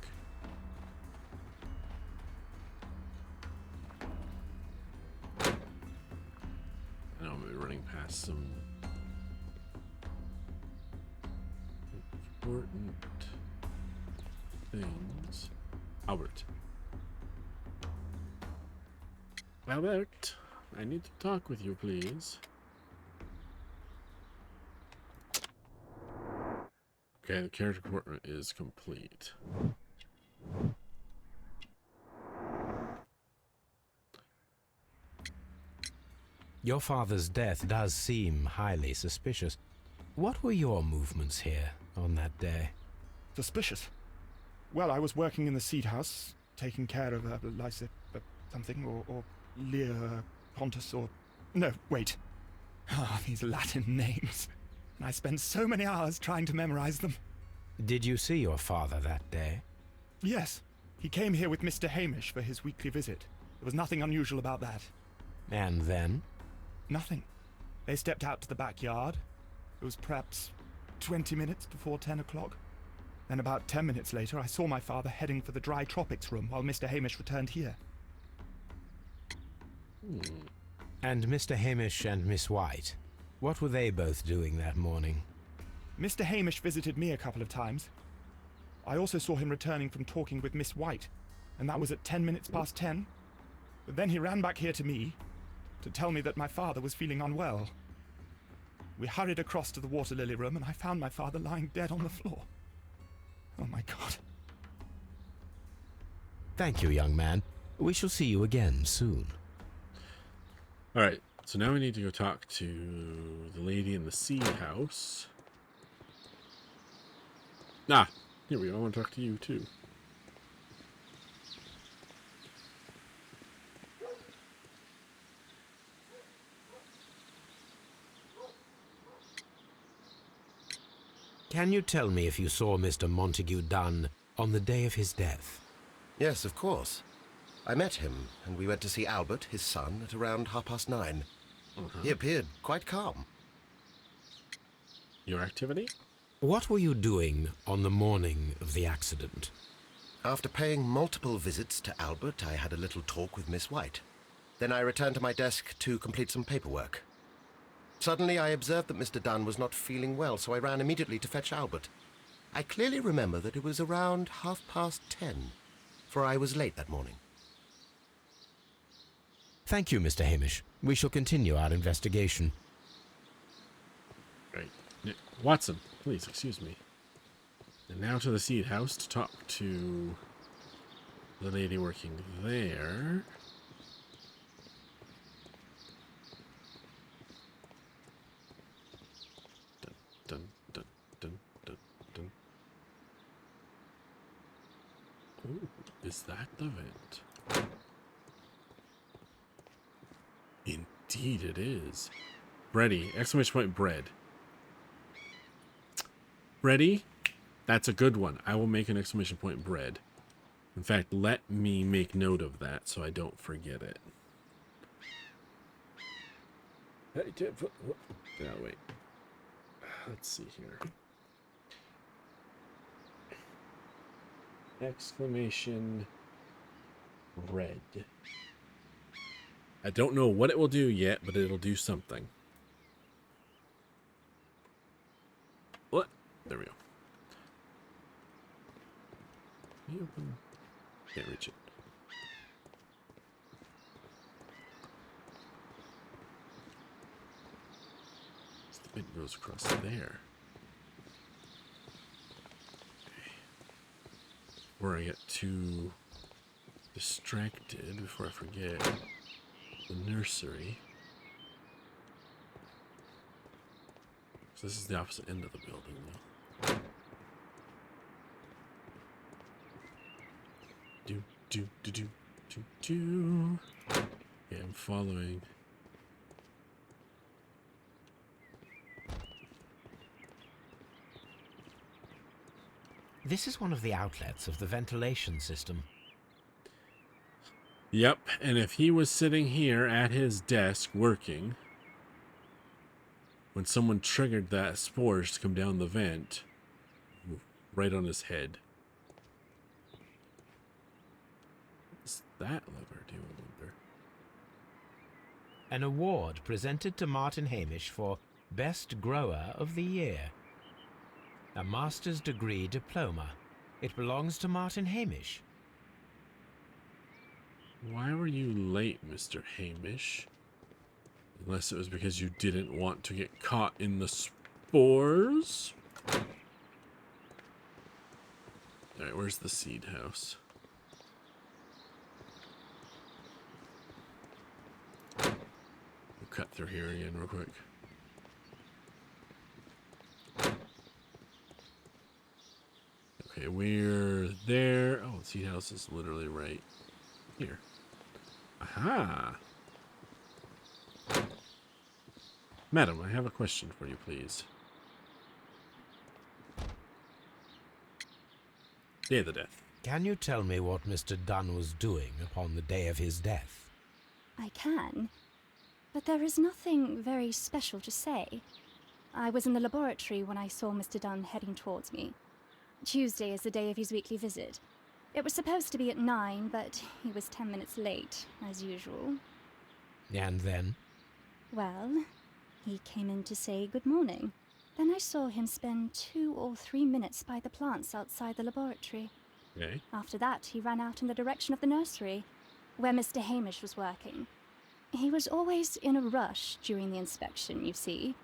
I know I'm gonna be running past some important things. Albert. Albert, I need to talk with you, please. Okay, the character portrait is complete. Your father's death does seem highly suspicious. What were your movements here on that day? Suspicious. Well, I was working in the seed house, taking care of Lysa something, or Lear Pontus, or No, wait. Ah, these Latin names. And I spent so many hours trying to memorize them. Did you see your father that day? Yes, he came here with Mr. Hamish for his weekly visit. There was nothing unusual about that. And then? Nothing. They stepped out to the backyard. It was perhaps 20 minutes before 10 o'clock. Then about 10 minutes later, I saw my father heading for the dry tropics room while Mr. Hamish returned here. And Mr. Hamish and Miss White, what were they both doing that morning? Mr. Hamish visited me a couple of times. I also saw him returning from talking with Miss White, and that was at 10 minutes past 10. But then he ran back here to me to tell me that my father was feeling unwell. We hurried across to the water lily room, and I found my father lying dead on the floor. Oh my God. Thank you, young man. We shall see you again soon. Alright, so now we need to go talk to the lady in the seed house. Ah, here we go. I want to talk to you too. Can you tell me if you saw Mr. Montague Dunn on the day of his death? Yes, of course. I met him, and we went to see Albert, his son, at around 9:30. He appeared quite calm. Your activity? What were you doing on the morning of the accident? After paying multiple visits to Albert, I had a little talk with Miss White. Then I returned to my desk to complete some paperwork. Suddenly, I observed that Mr. Dunn was not feeling well, so I ran immediately to fetch Albert. I clearly remember that it was around 10:30, for I was late that morning. Thank you, Mr. Hamish. We shall continue our investigation. Right. Watson, please, excuse me. And now to the seed house to talk to the lady working there. Dun, dun, dun, dun, dun. Ooh, is that the vent? Indeed it is. Bready, exclamation point bread. Bready, that's a good one. I will make an exclamation point bread. In fact, let me make note of that so I don't forget it. Yeah, wait. Let's see here. Exclamation bread. I don't know what it will do yet, but it'll do something. What? There we go. Can you open? Can't reach it. The bit goes across there. Okay. Before I get too distracted, before I forget the nursery. So this is the opposite end of the building, though. Do. Okay, I'm following. This is one of the outlets of the ventilation system. Yep, and if he was sitting here at his desk working, when someone triggered that spores to come down the vent, right on his head. What's that lever do, I wonder? An award presented to Martin Hamish for Best Grower of the Year. A master's degree diploma. It belongs to Martin Hamish. Why were you late, Mr. Hamish? Unless it was because you didn't want to get caught in the spores? Alright, where's the seed house? We'll cut through here again real quick. Okay, we're there. Oh, the seed house is literally right here. Aha! Madam, I have a question for you, please. Day of the death. Can you tell me what Mr. Dunn was doing upon the day of his death? I can, but there is nothing very special to say. I was in the laboratory when I saw Mr. Dunn heading towards me. Tuesday is the day of his weekly visit. It was supposed to be at 9, but he was 10 minutes late, as usual. And then? Well, he came in to say good morning. Then I saw him spend 2 or 3 minutes by the plants outside the laboratory. Okay. After that, he ran out in the direction of the nursery, where Mr. Hamish was working. He was always in a rush during the inspection, you see.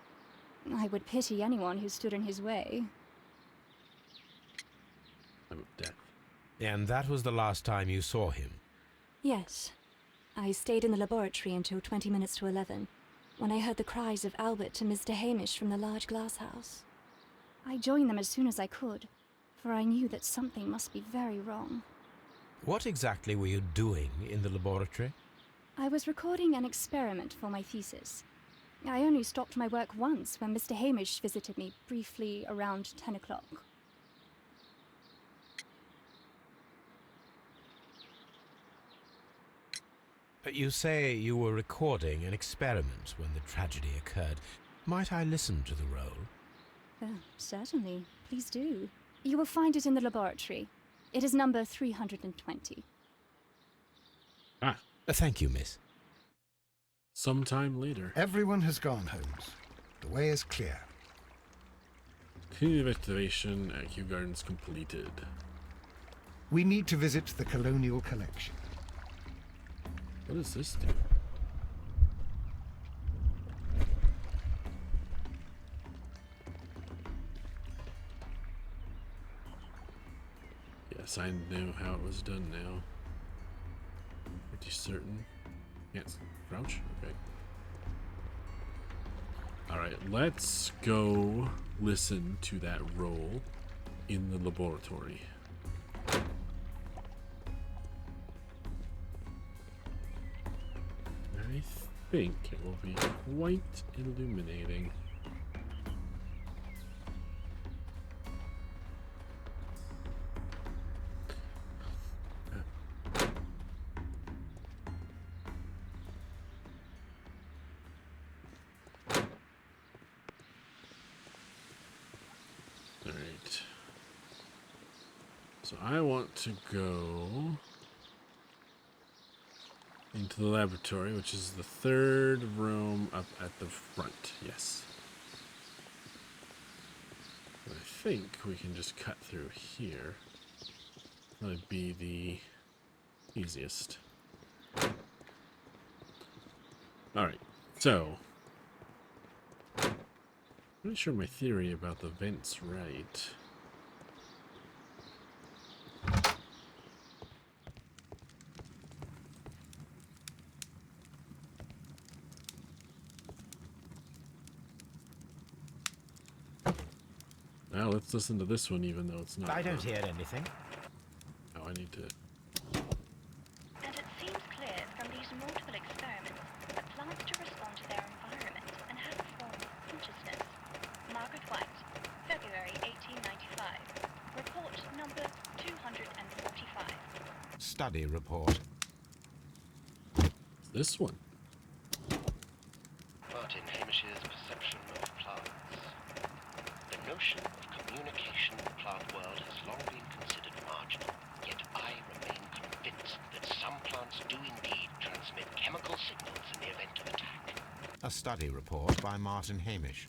I would pity anyone who stood in his way. Time of death. And that was the last time you saw him? Yes. I stayed in the laboratory until 20 minutes to 11, when I heard the cries of Albert and Mr. Hamish from the large glass house. I joined them as soon as I could, for I knew that something must be very wrong. What exactly were you doing in the laboratory? I was recording an experiment for my thesis. I only stopped my work once when Mr. Hamish visited me briefly around 10 o'clock. You say you were recording an experiment when the tragedy occurred. Might I listen to the roll? Certainly. Please do. You will find it in the laboratory. It is number 320. Thank you, miss. Sometime later. Everyone has gone, Holmes. The way is clear. Cleaning excavation at Kew Gardens completed. We need to visit the Colonial Collection. What does this do? Yes, I know how it was done now. Pretty certain. Yes, crouch? Okay. Alright, let's go listen to that roll in the laboratory. I think it will be quite illuminating. Alright. So I want to go into the laboratory, which is the third room up at the front. Yes. I think we can just cut through here. That'd be the easiest. Alright, so I'm not sure my theory about the vent's right. Now let's listen to this one, even though it's not. I don't hear anything. Oh, I need to. And it seems clear from these multiple experiments that plants do respond to their environment and have a form of consciousness. Margaret White, February 1895. Report number 245. Study report. This one. Martin Hamish's perception of plants. The notion of communication in the plant world has long been considered marginal, yet I remain convinced that some plants do indeed transmit chemical signals in the event of attack. A study report by Martin Hamish.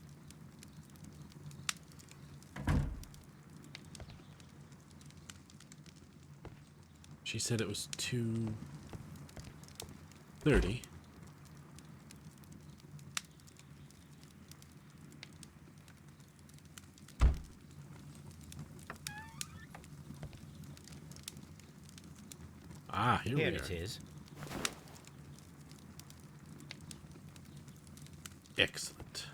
She said it was 2:30. Ah, here we are. Here it is. Excellent.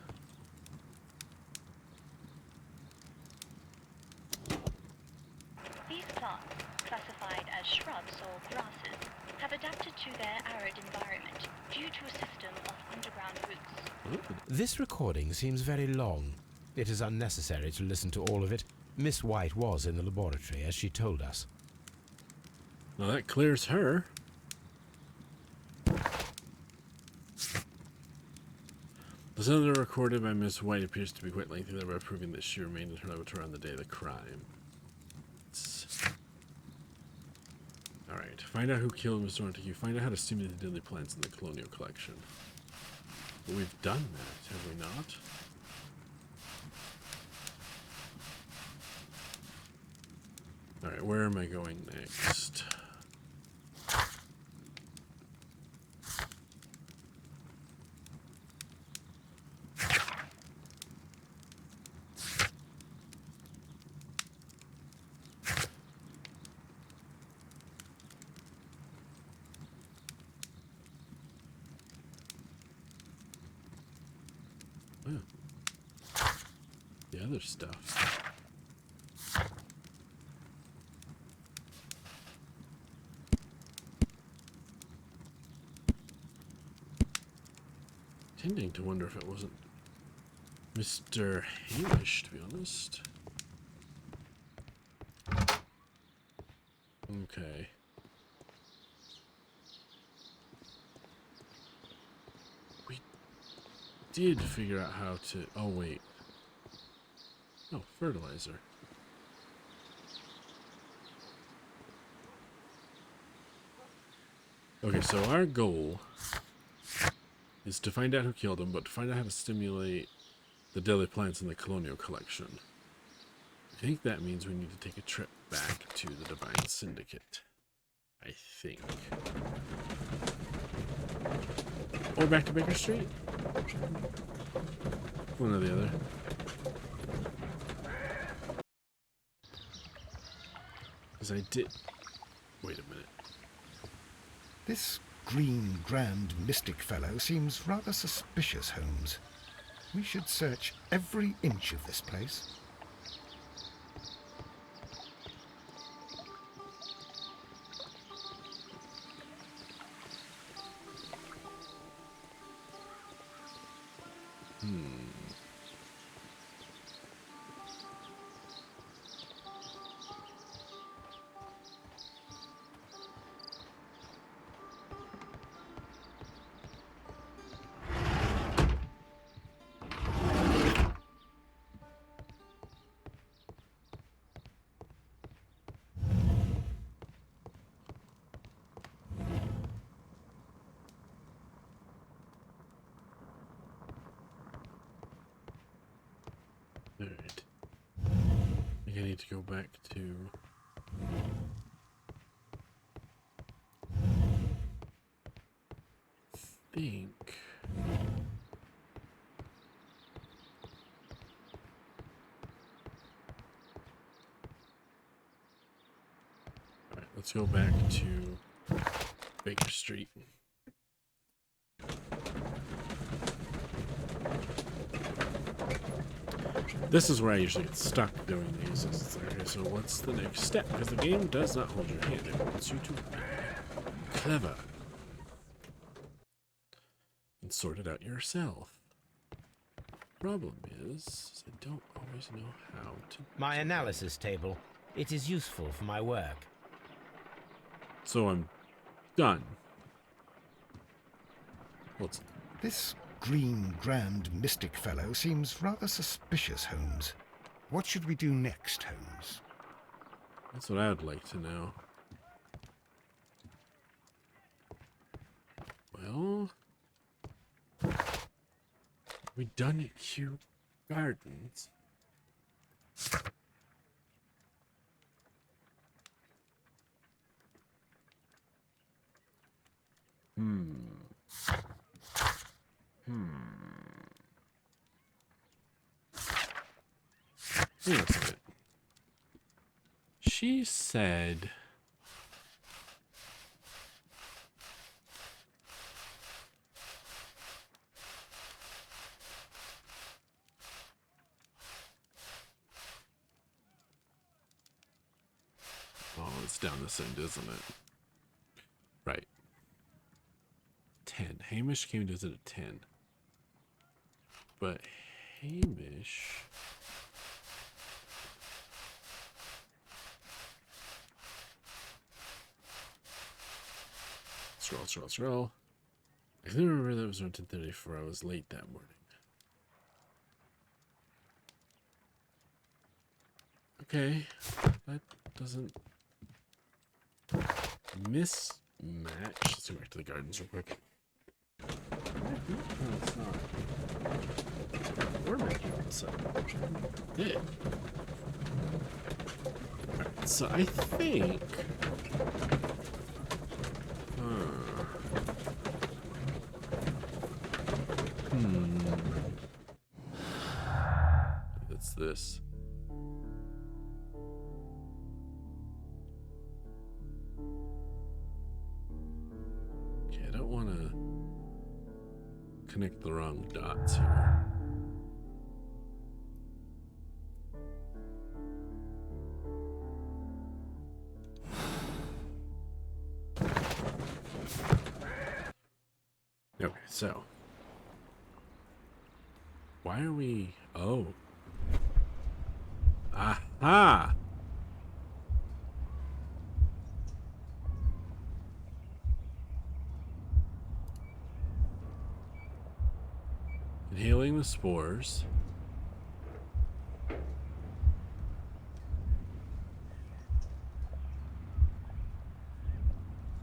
These plants, classified as shrubs or grasses, have adapted to their arid environment due to a system of underground routes. This recording seems very long. It is unnecessary to listen to all of it. Miss White was in the laboratory, as she told us. Well, that clears her. The cylinder recorded by Miss White appears to be quite lengthy, thereby proving that she remained in her laboratory on the day of the crime. Alright, find out who killed Mr. Montague. Find out how to stimulate the deadly plants in the colonial collection. But we've done that, have we not? Alright, where am I going next? The other stuff. Tending to wonder if it wasn't Mr. Hamish, to be honest. Okay. We did figure out how to... Oh, wait. Oh, fertilizer. Okay, so our goal is to find out who killed him, but to find out how to stimulate the deadly plants in the colonial collection. I think that means we need to take a trip back to the Divine Syndicate. I think. Or back to Baker Street? One or the other. Because I did... Wait a minute. This green grand mystic fellow seems rather suspicious, Holmes. We should search every inch of this place. Alright. I think I need to go back to... I think... Alright, let's go back to Baker Street. This is where I usually get stuck doing these. It's like, okay, so what's the next step? Because the game does not hold your hand. It wants you to be clever and sort it out yourself. Problem is, I don't always know how to... My analysis table. It is useful for my work. So I'm done. What's... This green grand mystic fellow seems rather suspicious, Holmes. What should we do next, Holmes? That's what I would like to know. Well... We done at Kew Gardens. Wait a second. She said... Oh, it's down this end, isn't it? Right. 10. Hamish came to visit at 10. But Hamish... Scroll. I can remember that it was around 10:30 before I was late that morning. Okay, that doesn't mismatch. Let's go back to the gardens real quick. No, it's not. We're making it so. Yeah. Alright, so I think. It's this. Okay, I don't want to connect the wrong dots here. Okay, so why are we... Oh. Aha! Inhaling the spores.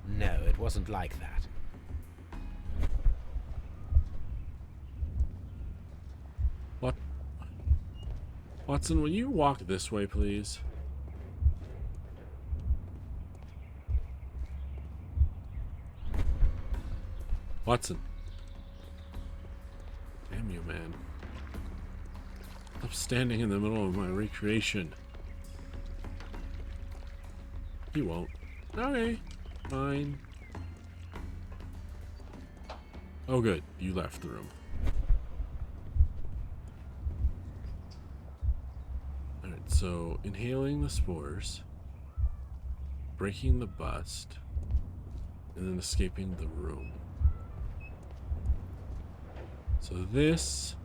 No, it wasn't like that. What? Watson, will you walk this way, please? Watson. Damn you, man. Stop standing in the middle of my recreation. He won't. Okay. Fine. Oh, good. You left the room. Alright, so inhaling the spores, breaking the bust, and then escaping the room. So this,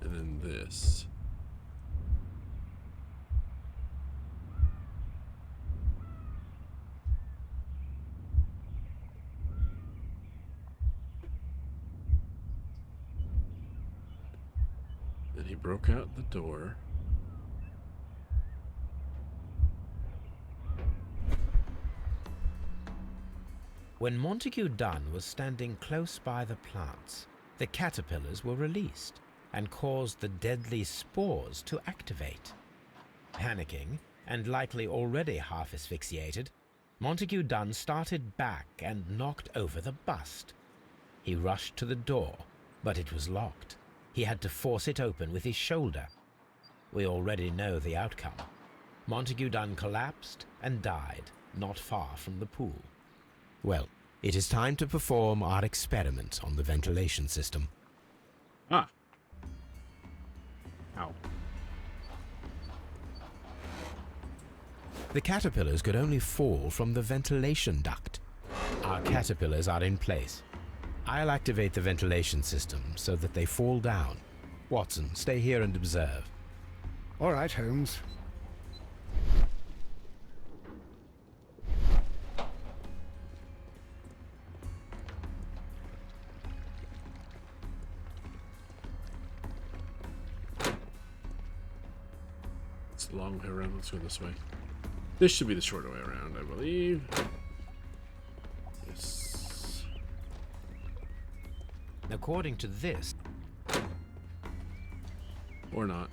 and then this. Then he broke out the door. When Montague Dunn was standing close by the plants, the caterpillars were released and caused the deadly spores to activate. Panicking, and likely already half asphyxiated, Montague Dunn started back and knocked over the bust. He rushed to the door, but it was locked. He had to force it open with his shoulder. We already know the outcome. Montague Dunn collapsed and died not far from the pool. Well, it is time to perform our experiment on the ventilation system. Ah. Ow. The caterpillars could only fall from the ventilation duct. Our caterpillars are in place. I'll activate the ventilation system so that they fall down. Watson, stay here and observe. All right, Holmes. It's a long way around. Let's go this way. This should be the shorter way around, I believe. Yes. According to this, Or not.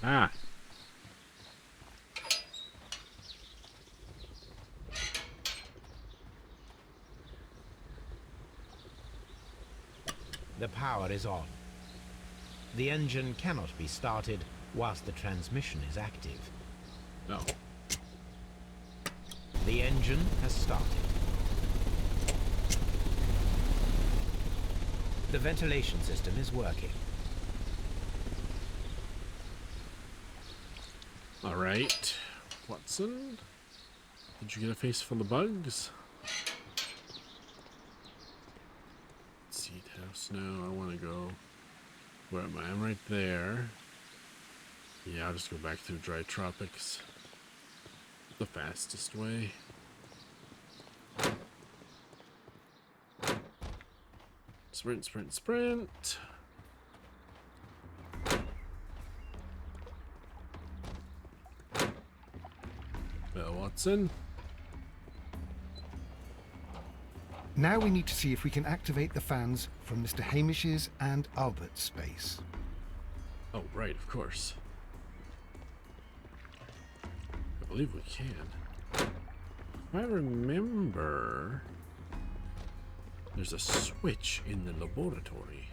Ah. the power is on. The engine cannot be started whilst the transmission is active. No. The engine has started. The ventilation system is working. All right, Watson. Did you get a face full of bugs? Seed house. No, I want to go. Where am I? I'm right there. Yeah, I'll just go back through dry tropics. The fastest way. Sprint, sprint, sprint. Well, Watson. Now we need to see if we can activate the fans from Mr. Hamish's and Albert's space. Oh, right, of course. I believe we can. If I remember, there's a switch in the laboratory.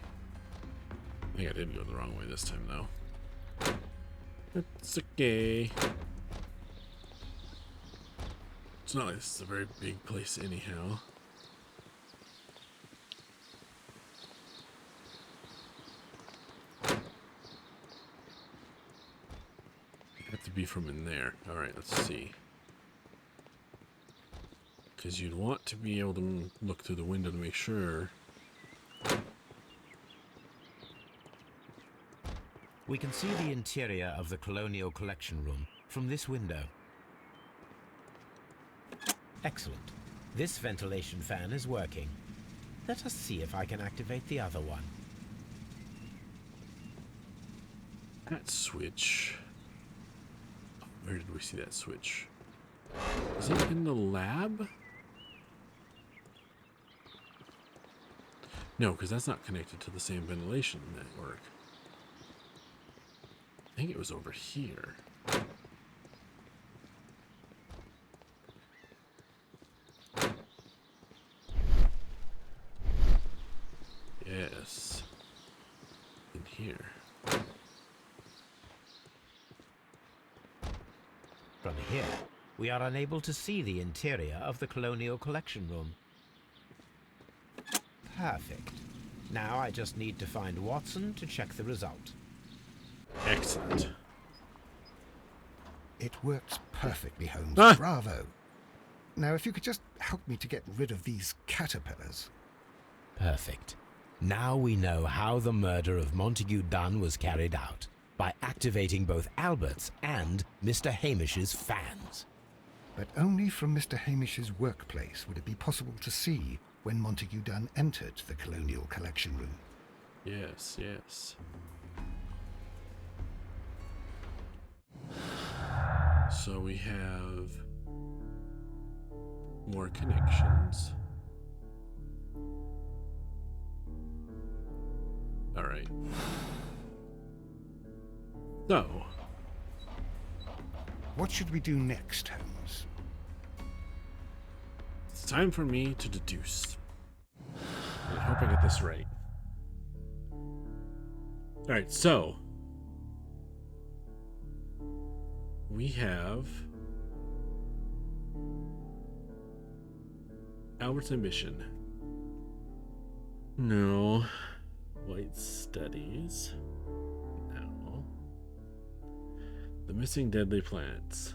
I think I did go the wrong way this time, though. It's okay. It's not like this is a very big place anyhow. Have to be from in there. Alright, let's see. Because you'd want to be able to look through the window to make sure. We can see the interior of the Colonial Collection Room from this window. Excellent. This ventilation fan is working. Let us see if I can activate the other one. That switch. Where did we see that switch? Is it in the lab? No, because that's not connected to the same ventilation network. I think it was over here. Yes. In here. From here, we are unable to see the interior of the Colonial Collection Room. Perfect. Now I just need to find Watson to check the result. Excellent. It works perfectly, Holmes. Ah! Bravo. Now, if you could just help me to get rid of these caterpillars. Perfect. Now we know how the murder of Montague Dunn was carried out, by activating both Albert's and Mr. Hamish's fans. But only from Mr. Hamish's workplace would it be possible to see when Montague Dunn entered the Colonial Collection Room. Yes, yes. So we have more connections. All right. So, What should we do next, Holmes? it's time for me to deduce. I hope I get this right. All right, so we have Albert's ambition. No. White studies. No. The missing deadly plants.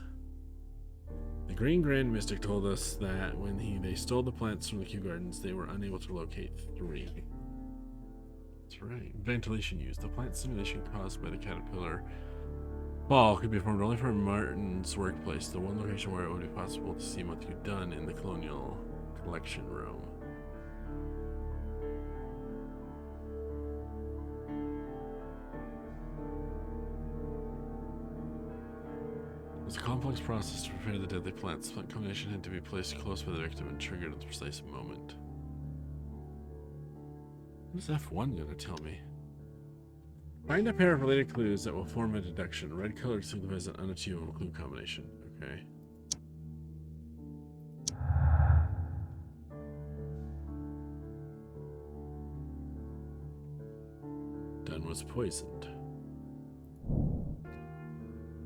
The Green Grand Mystic told us that when they stole the plants from the Kew Gardens, they were unable to locate 3. That's right. Ventilation used. The plant stimulation caused by the caterpillar ball could be formed only from Martin's workplace, the one location where it would be possible to see Montague Dunn in the Colonial Collection Room. It was a complex process to prepare the deadly plants. The plant combination had to be placed close by the victim and triggered at the precise moment. What is F1 going to tell me? Find a pair of related clues that will form a deduction. Red color signifies an unachievable clue combination. Okay. Dunn was poisoned.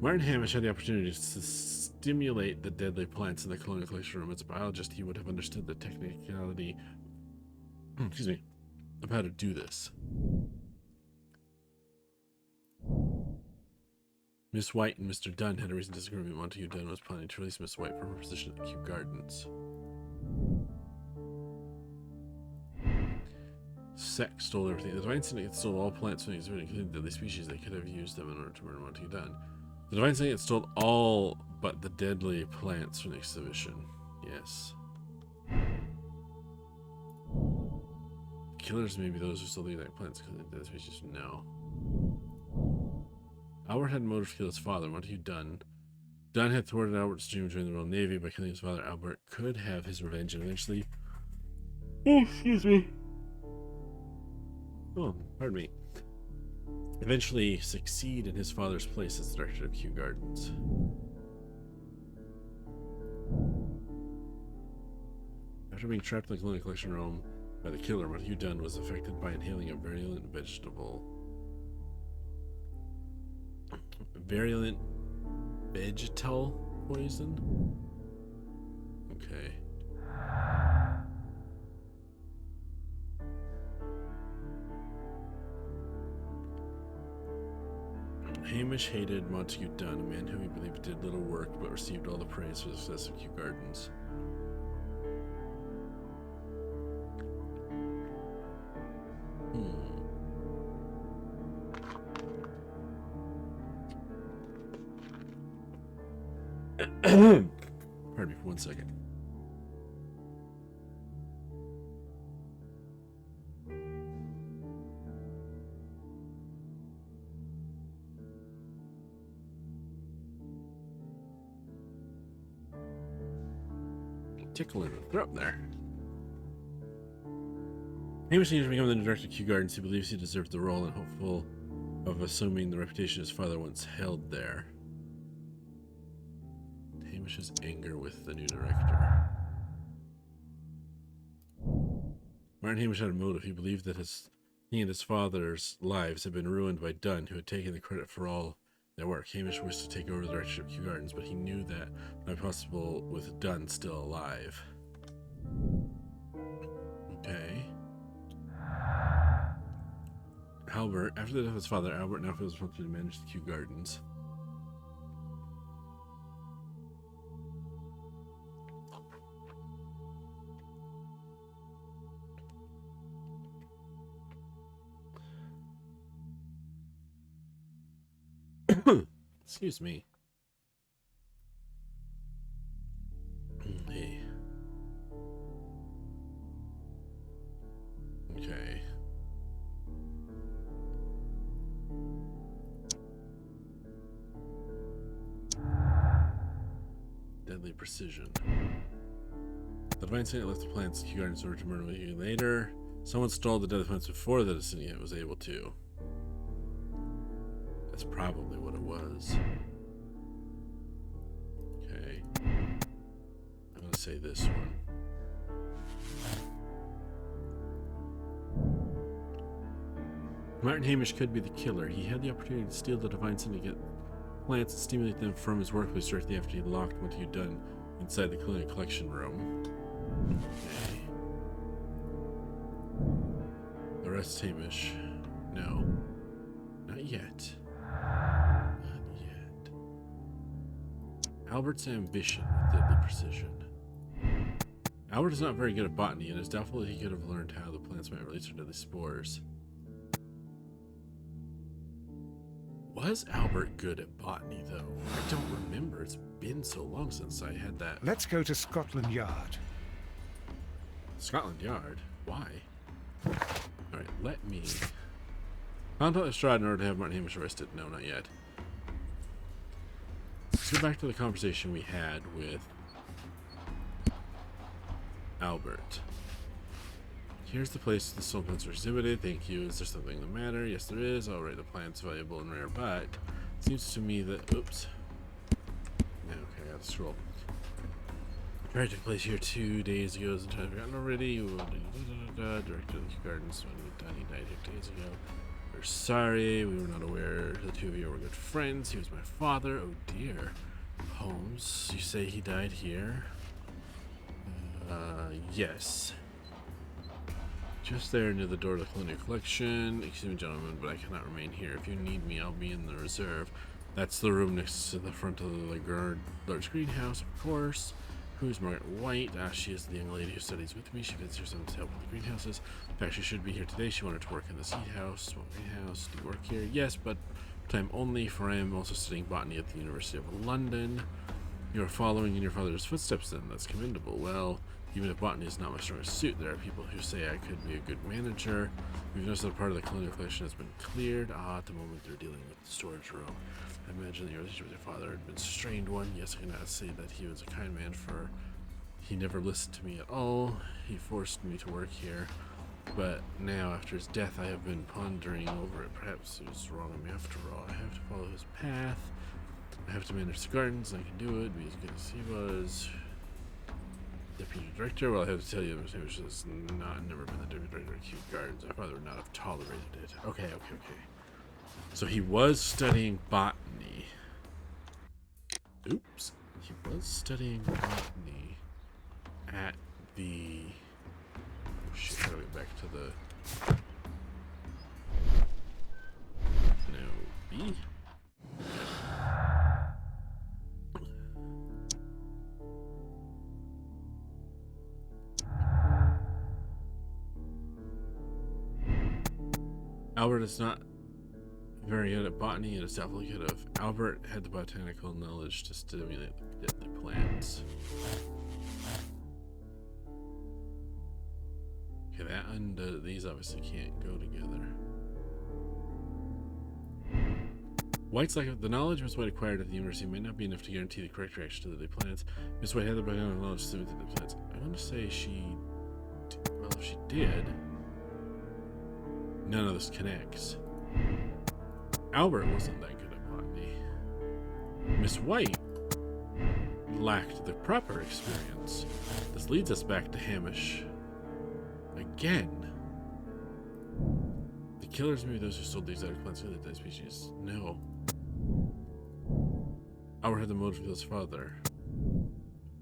Martin Hamish had the opportunity to stimulate the deadly plants in the colonial collection room. As a biologist, he would have understood the technicality excuse me, of how to do this. Miss White and Mr. Dunn had a recent disagreement. Montague Dunn was planning to release Miss White from her position at the Kew Gardens. Sex stole everything. The Divine Syndicate stole all plants from the exhibit, including deadly species. They could have used them in order to murder Montague Dunn. The Divine Syndicate stole all but the deadly plants from the exhibition. Yes. Killers may be those who stole the exact plants because of the dead species. No. Albert had a motive to kill his father, Montague Dunn. Dunn had thwarted Albert's dream of joining the Royal Navy by killing his father. Albert could have his revenge and eventually... Oh, excuse me. Oh, pardon me. Eventually succeed in his father's place as director of Kew Gardens. After being trapped in the colonial collection room by the killer, Montague Dunn was affected by inhaling a virulent vegetal poison? Okay. Hamish hated Montague Dunn, a man who he believed did little work but received all the praise for the success of Kew Gardens. Pardon me for 1 second. Tickle in the throat there. Hamish needs to become the director of Kew Gardens. He believes he deserved the role and hopeful of assuming the reputation his father once held there. Hamish's anger with the new director. Martin Hamish had a motive. He believed that he and his father's lives had been ruined by Dunn, who had taken the credit for all their work. Hamish wished to take over the directorship of Kew Gardens, but he knew that not possible with Dunn still alive. Okay. Albert, after the death of his father, Albert now feels responsible to manage the Kew Gardens. Excuse me. Hey. Okay. Deadly precision. The Divine Syndicate left the plants in Kew Gardens in order to murder me later. Someone stole the deadly plants before the Syndicate was able to. That's probably what it was. Okay. I'm gonna say this one. Martin Hamish could be the killer. He had the opportunity to steal the Divine Syndicate plants and stimulate them from his workplace directly after he locked Montague Dunn inside the colonial collection room. Okay. Arrest Hamish. No. Not yet. Not yet. Albert's ambition with deadly precision. Albert is not very good at botany, and it's doubtful that he could have learned how the plants might release their deadly spores. Was Albert good at botany, though? I don't remember. It's been so long since I had that. Let's go to Scotland Yard. Scotland Yard? Why? Alright, let me... Contact Lestrade in order to have Martin Hamish arrested. No, not yet. Let's go back to the conversation we had with Albert. Here's the place the soul plants are exhibited. Thank you. Is there something the matter? Yes, there is. Alright, the plant's valuable and rare, but it seems to me that... Oops. Okay, I gotta scroll. Tried took place here 2 days ago. Is the time forgotten already? Director of the Kew Gardens. He died 2 days ago. We're sorry. We were not aware the two of you were good friends. He was my father. Oh dear. Holmes, you say he died here? Yes. Just there near the door to the Colonial Collection. Excuse me, gentlemen, but I cannot remain here. If you need me, I'll be in the reserve. That's the room next to the front of the large greenhouse, of course. Who's Margaret White? She is the young lady who studies with me. She visits herself to help with the greenhouses. In fact, she should be here today. She wanted to work in the seed house. Small greenhouse. Do you work here? Yes, but time only, for I am also studying botany at the University of London. You are following in your father's footsteps then. That's commendable. Well, even if botany is not my strongest suit, there are people who say I could be a good manager. We've noticed that part of the colonial collection has been cleared. At the moment they're dealing with the storage room. I imagine the relationship with your father had been a strained one. Yes, I cannot say that he was a kind man, for he never listened to me at all. He forced me to work here. But now, after his death, I have been pondering over it. Perhaps it was wrong of me after all. I have to follow his path. I have to manage the gardens. I can do it. Be as good as he was. Deputy director. Well, I have to tell you, Mr. Hamish has never been the deputy director of Kew Gardens. My father would not have tolerated it. Okay. So he was studying botany. Oops. He was studying botany at the... Oh shit, how do we get back to the... No, B? Albert is not very good at botany and is definitely good of. Albert had the botanical knowledge to stimulate the deadly plants. Okay, that and these obviously can't go together. White's lack of the knowledge Miss White acquired at the university may not be enough to guarantee the correct reaction to the deadly plants. Miss White had the botanical knowledge to stimulate the deadly plants. I want to say she... Well, if she did... None of this connects. Albert wasn't that good at botany. Miss White lacked the proper experience. This leads us back to Hamish. Again. The killers may be those who sold the exotic plants to the dead species. No. Albert had the motive of his father.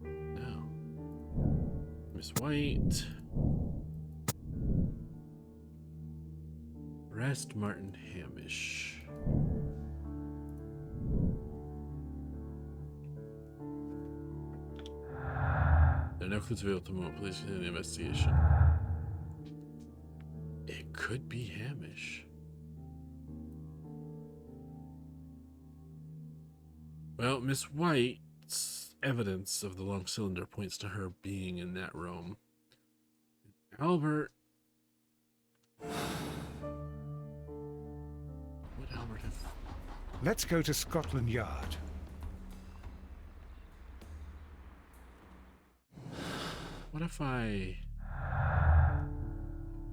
No. Miss White. Arrest Martin Hamish. There are no clues available at the moment. Please continue the investigation. It could be Hamish. Well, Miss White's evidence of the long cylinder points to her being in that room. Albert... Let's go to Scotland Yard. What if I...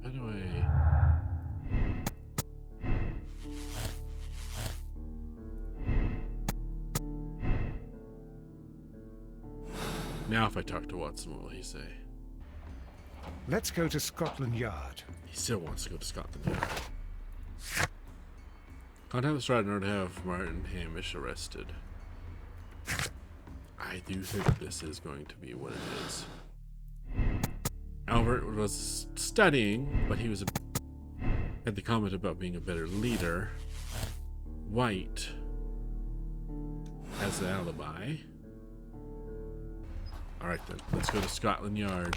How do I... Now if I talk to Watson, what will he say? Let's go to Scotland Yard. He still wants to go to Scotland Yard. Contact the Stride in order to have Martin Hamish arrested. I do think this is going to be what it is. Albert was studying, but he was had the comment about being a better leader. White has the alibi. Alright then, let's go to Scotland Yard.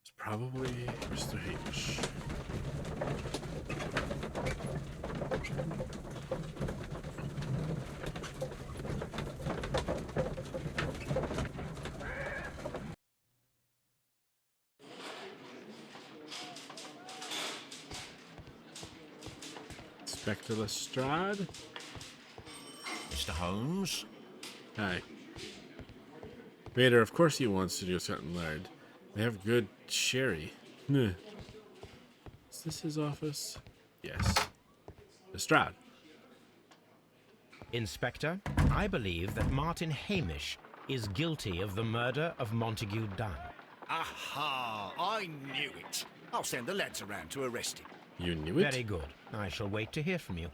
It's probably Mr. Hamish. Inspector Lestrade. Mr. Holmes? Hi. Vader, of course he wants to do Scotland Yard. They have good sherry. Is this his office? Yes. Lestrade. Inspector, I believe that Martin Hamish is guilty of the murder of Montague Dunn. Aha! I knew it. I'll send the lads around to arrest him. You knew it? Very good. I shall wait to hear from you.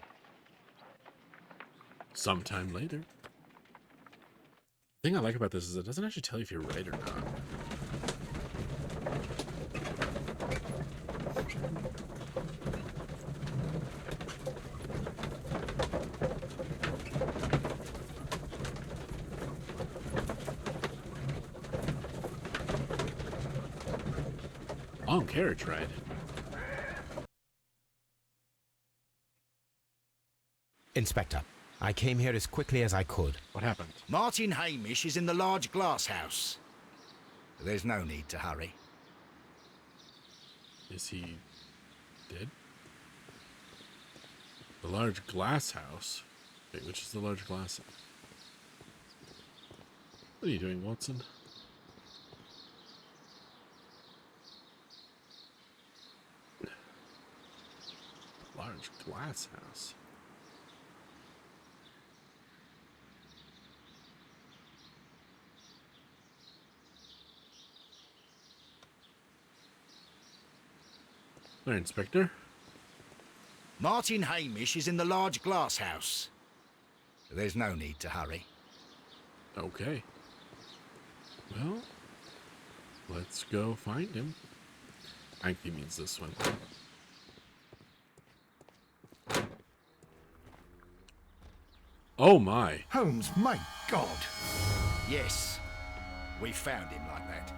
Sometime later. The thing I like about this is it doesn't actually tell you if you're right or not. Long carriage ride. Inspector, I came here as quickly as I could. What happened? Martin Hamish is in the large glass house. There's no need to hurry. Is he dead? The large glass house? Wait, which is the large glass house? What are you doing, Watson? Large glass house. There, Inspector. Martin Hamish is in the large glass house. There's no need to hurry. Okay. Well, let's go find him. I think he means this one. Oh my. Holmes, my God! Yes, we found him like that.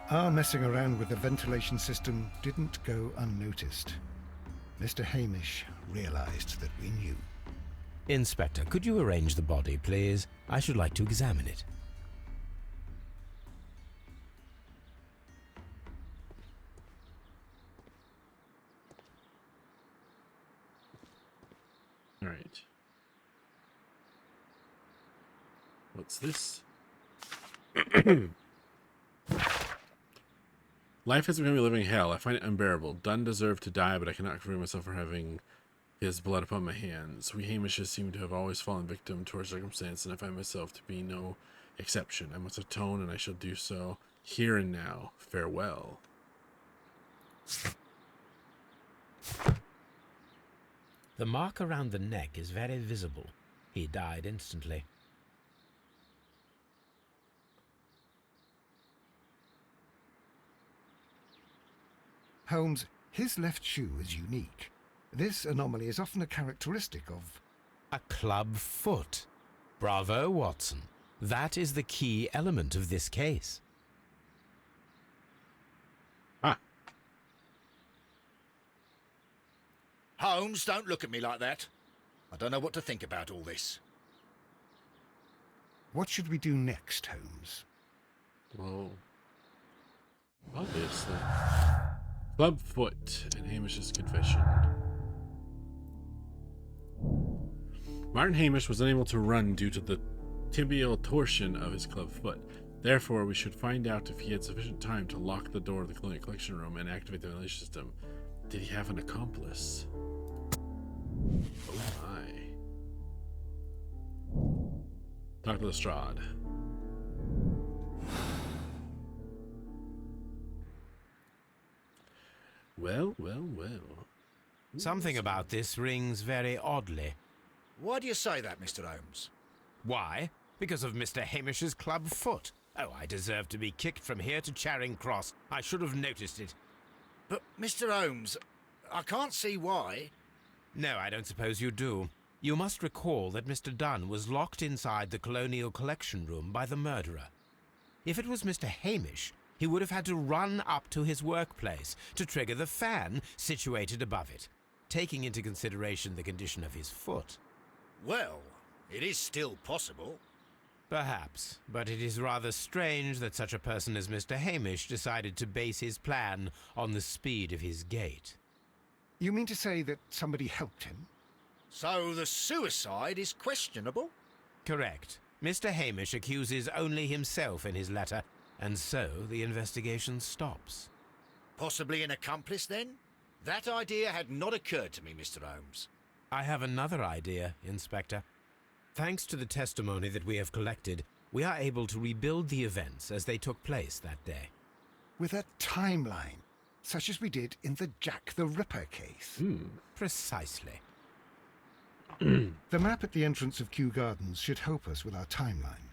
Our messing around with the ventilation system didn't go unnoticed. Mr. Hamish realized that we knew. Inspector, could you arrange the body, please? I should like to examine it. All right. What's this? Life has become a living hell. I find it unbearable. Dunn deserved to die, but I cannot forgive myself for having his blood upon my hands. We Hamishes seem to have always fallen victim to our circumstance, and I find myself to be no exception. I must atone, and I shall do so here and now. Farewell. The mark around the neck is very visible. He died instantly. Holmes, his left shoe is unique. This anomaly is often a characteristic of... A club foot. Bravo, Watson. That is the key element of this case. Ah. Holmes, don't look at me like that. I don't know what to think about all this. What should we do next, Holmes? Well, obviously. Clubfoot and Hamish's confession. Martin Hamish was unable to run due to the tibial torsion of his club foot. Therefore, we should find out if he had sufficient time to lock the door of the colonial collection room and activate the ventilation system. Did he have an accomplice? Oh my. Dr. Lestrade. Well. Something about this rings very oddly. Why do you say that, Mr. Holmes? Why? Because of Mr. Hamish's club foot. Oh, I deserve to be kicked from here to Charing Cross. I should have noticed it. But, Mr. Holmes, I can't see why. No, I don't suppose you do. You must recall that Mr. Dunn was locked inside the Colonial Collection Room by the murderer. If it was Mr. Hamish, he would have had to run up to his workplace to trigger the fan situated above it, taking into consideration the condition of his foot. Well, it is still possible. Perhaps, but it is rather strange that such a person as Mr. Hamish decided to base his plan on the speed of his gait. You mean to say that somebody helped him? So the suicide is questionable? Correct. Mr. Hamish accuses only himself in his letter, and so the investigation stops. Possibly an accomplice, then? That idea had not occurred to me, Mr. Holmes. I have another idea, Inspector. Thanks to the testimony that we have collected, we are able to rebuild the events as they took place that day. With a timeline? such as we did in the Jack the Ripper case. Precisely. The map at the entrance of Kew Gardens should help us with our timeline.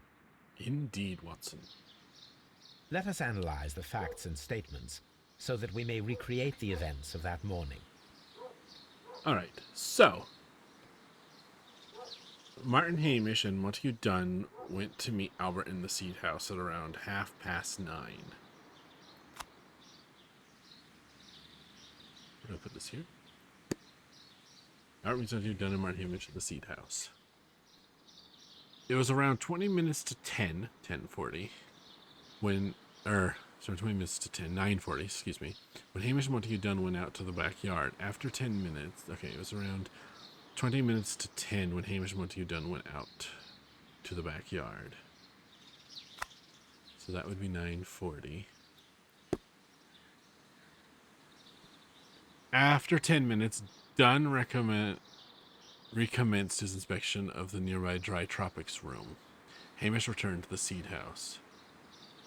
Indeed, Watson. Let us analyze the facts and statements so that we may recreate the events of that morning. All right, so Martin Hamish and Montague Dunn went to meet Albert in the Seed House at around 9:30. We're going to put this here. Albert meets Montague Dunn and Martin Hamish at the Seed House. It was around 20 minutes to 10:40, when, 20 minutes to 9:40, excuse me, when Hamish and Montague Dunn went out to the backyard. After 10 minutes, okay, it was around 20 minutes to 10 when Hamish and Montague Dunn went out to the backyard. So that would be 9:40. After 10 minutes, Dunn recommenced his inspection of the nearby dry tropics room. Hamish returned to the Seed House.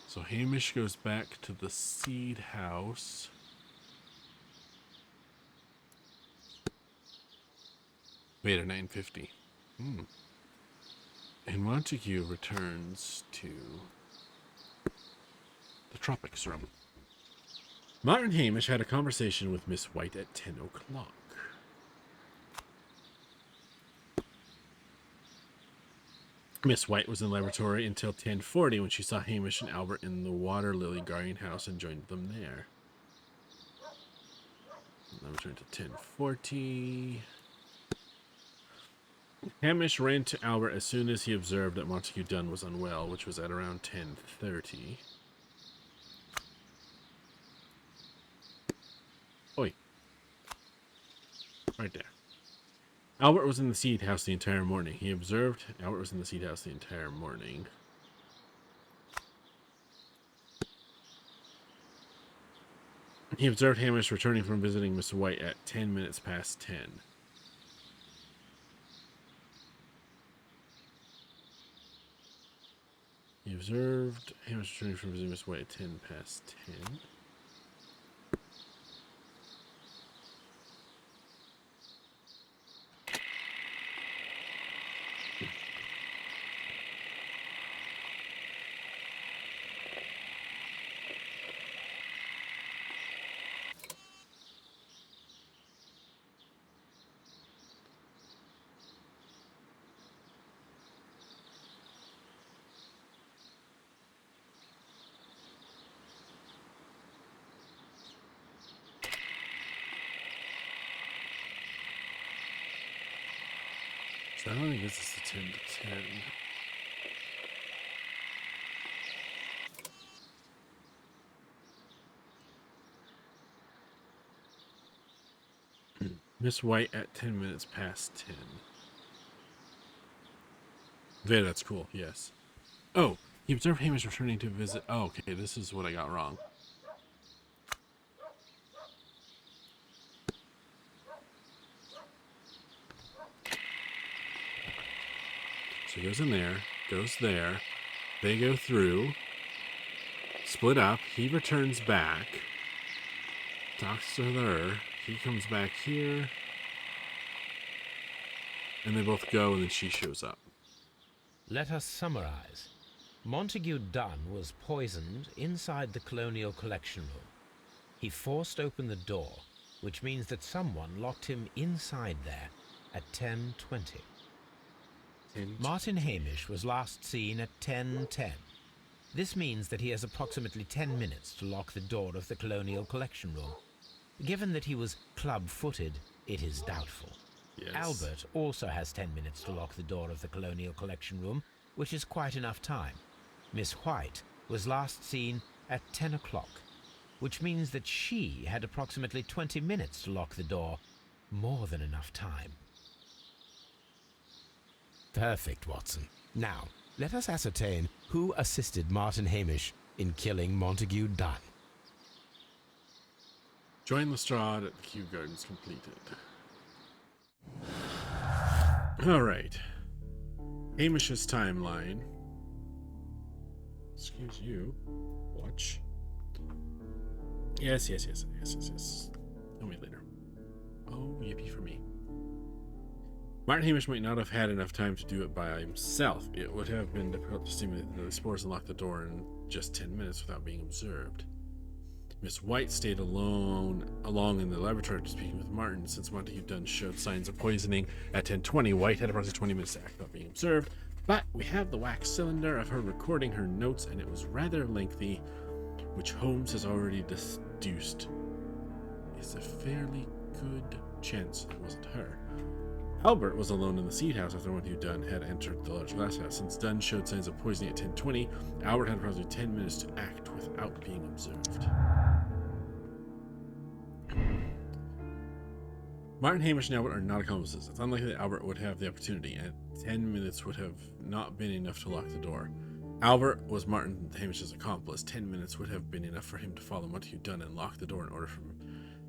So Hamish goes back to the Seed House. Wait, at 9:50. And Montague returns to the tropics room. Martin and Hamish had a conversation with Miss White at 10 o'clock. Miss White was in the laboratory until 10:40 when she saw Hamish and Albert in the water lily guarding house and joined them there. Now return to 10:40. Hamish ran to Albert as soon as he observed that Montague Dunn was unwell, which was at around 10:30. Oi. Right there. Albert was in the Seed House the entire morning. He observed Albert was in the Seed House the entire morning. He observed Hamish returning from visiting Mr. White at 10 minutes past 10. He observed Hamish returning from visiting Mr. White at 10 past 10. So that only gets us to 10 to 10. Miss White at 10 minutes past 10. Yeah, that's cool, yes. Oh, he observed Hamish returning to visit. Oh, okay, this is what I got wrong. So he goes in there, goes there, they go through, split up, he returns back, talks to her, he comes back here, and they both go, and then she shows up. Let us summarize. Montague Dunn was poisoned inside the Colonial Collection Room. He forced open the door, which means that someone locked him inside there at 10:20. Martin Hamish was last seen at 10:10. This means that he has approximately 10 minutes to lock the door of the Colonial Collection Room. Given that he was club-footed, it is doubtful. Yes. Albert also has 10 minutes to lock the door of the Colonial Collection Room, which is quite enough time. Miss White was last seen at 10 o'clock, which means that she had approximately 20 minutes to lock the door. More than enough time. Perfect, Watson. Now, let us ascertain who assisted Martin Hamish in killing Montague Dunn. Join Lestrade at the Kew Gardens completed. Alright. Hamish's timeline. Excuse you. Watch. Yes. Tell me later. Oh, yippee for me. Martin Hamish might not have had enough time to do it by himself. It would have been difficult to stimulate the spores and lock the door in just 10 minutes without being observed. Miss White stayed along in the laboratory speaking with Martin. Since Montague Dunn showed signs of poisoning at 10:20, White had approximately 20 minutes to act without being observed. But we have the wax cylinder of her recording her notes, and it was rather lengthy, which Holmes has already deduced is a fairly good chance it wasn't her. Albert was alone in the seed house after Montague Dunn had entered the large glass house. Since Dunn showed signs of poisoning at 10:20, Albert had approximately 10 minutes to act without being observed. Martin, Hamish, and Albert are not accomplices. It's unlikely that Albert would have the opportunity, and 10 minutes would have not been enough to lock the door. Albert was Martin Hamish's accomplice. 10 minutes would have been enough for him to follow Montague Dunn and lock the door in order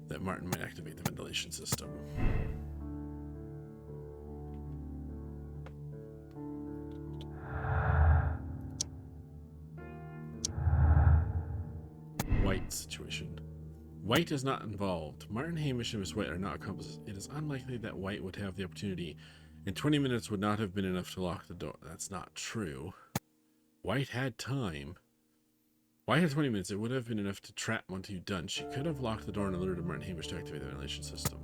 that Martin might activate the ventilation system. White situation. White is not involved. Martin Hamish and Miss White are not accomplices. It is unlikely that White would have the opportunity, and 20 minutes would not have been enough to lock the door. That's not true. White had time. White had 20 minutes. It would have been enough to trap Montague Dunn. She could have locked the door and alerted Martin Hamish to activate the ventilation system.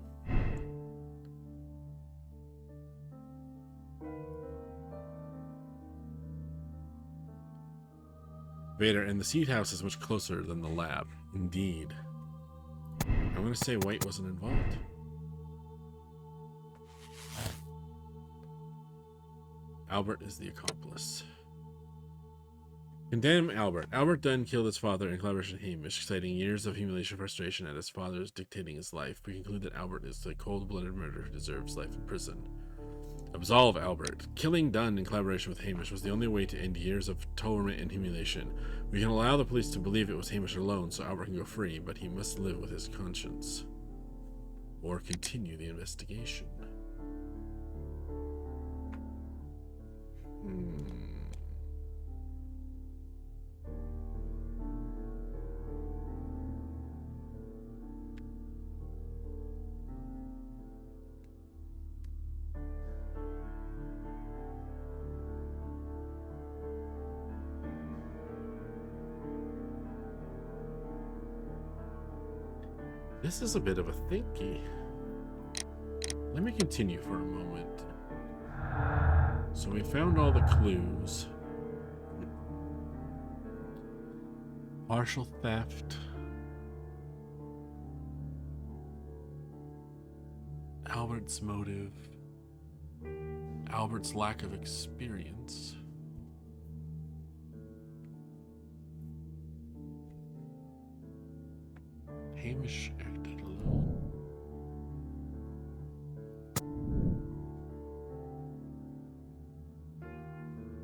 Vader, and the seed house is much closer than the lab. Indeed. I'm going to say White wasn't involved. Albert is the accomplice. Condemn Albert. Albert Dunn killed his father in collaboration with Hamish, citing years of humiliation and frustration at his father's dictating his life. We conclude that Albert is the cold-blooded murderer who deserves life in prison. Absolve Albert. Killing Dunn in collaboration with Hamish was the only way to end years of torment and humiliation. We can allow the police to believe it was Hamish alone so Albert can go free, but he must live with his conscience. Or continue the investigation. This is a bit of a thinky. Let me continue for a moment. So we found all the clues. Partial theft. Albert's motive. Albert's lack of experience. Hamish acted alone.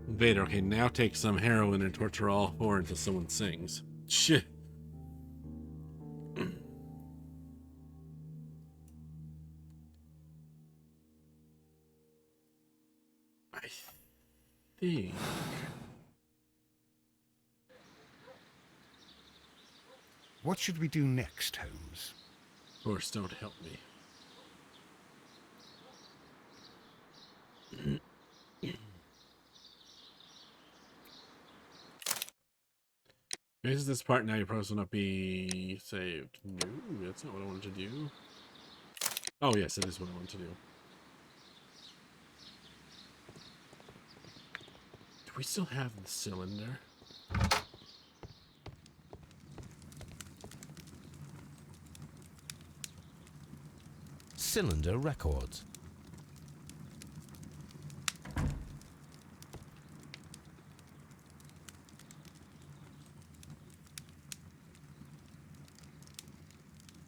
Vader, okay, now take some heroin and torture all four until someone sings. Shit. I think... What should we do next, Holmes? Of course, don't help me. Is this part now your progress will not be saved? No, that's not what I wanted to do. Oh yes, it is what I want to do. Do we still have the cylinder? Cylinder records.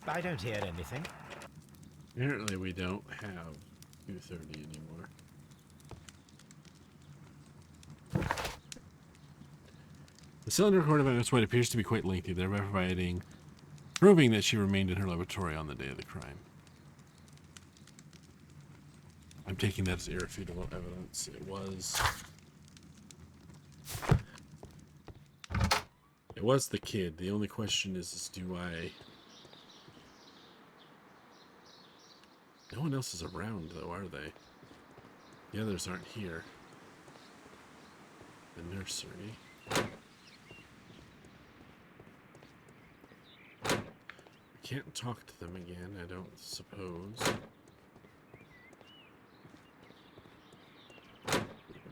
I don't hear anything. Apparently we don't have 230 anymore. The cylinder recorded by Miss White appears to be quite lengthy, thereby proving that she remained in her laboratory on the day of the crime. I'm taking that as irrefutable evidence. It It was the kid. The only question is do I... No one else is around, though, are they? The others aren't here. The nursery. I can't talk to them again, I don't suppose.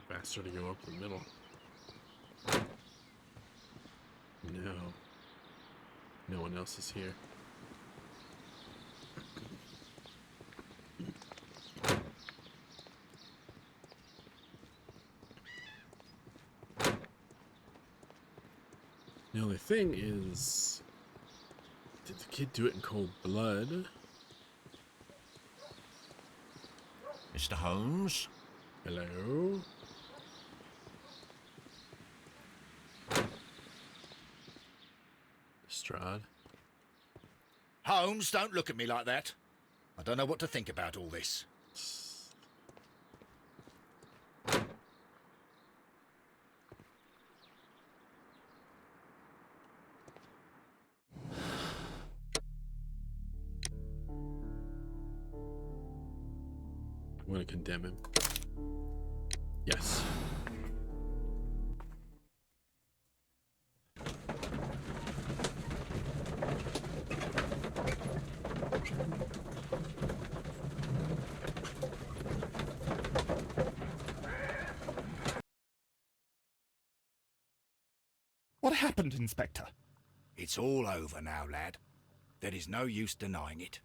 Faster to go up the middle. No. No one else is here. The only thing is, did the kid do it in cold blood? Mr. Holmes? Hello? Strahd? Holmes, don't look at me like that. I don't know what to think about all this. I'm going to condemn him. Yes. What happened, Inspector? It's all over now, lad. There is no use denying it.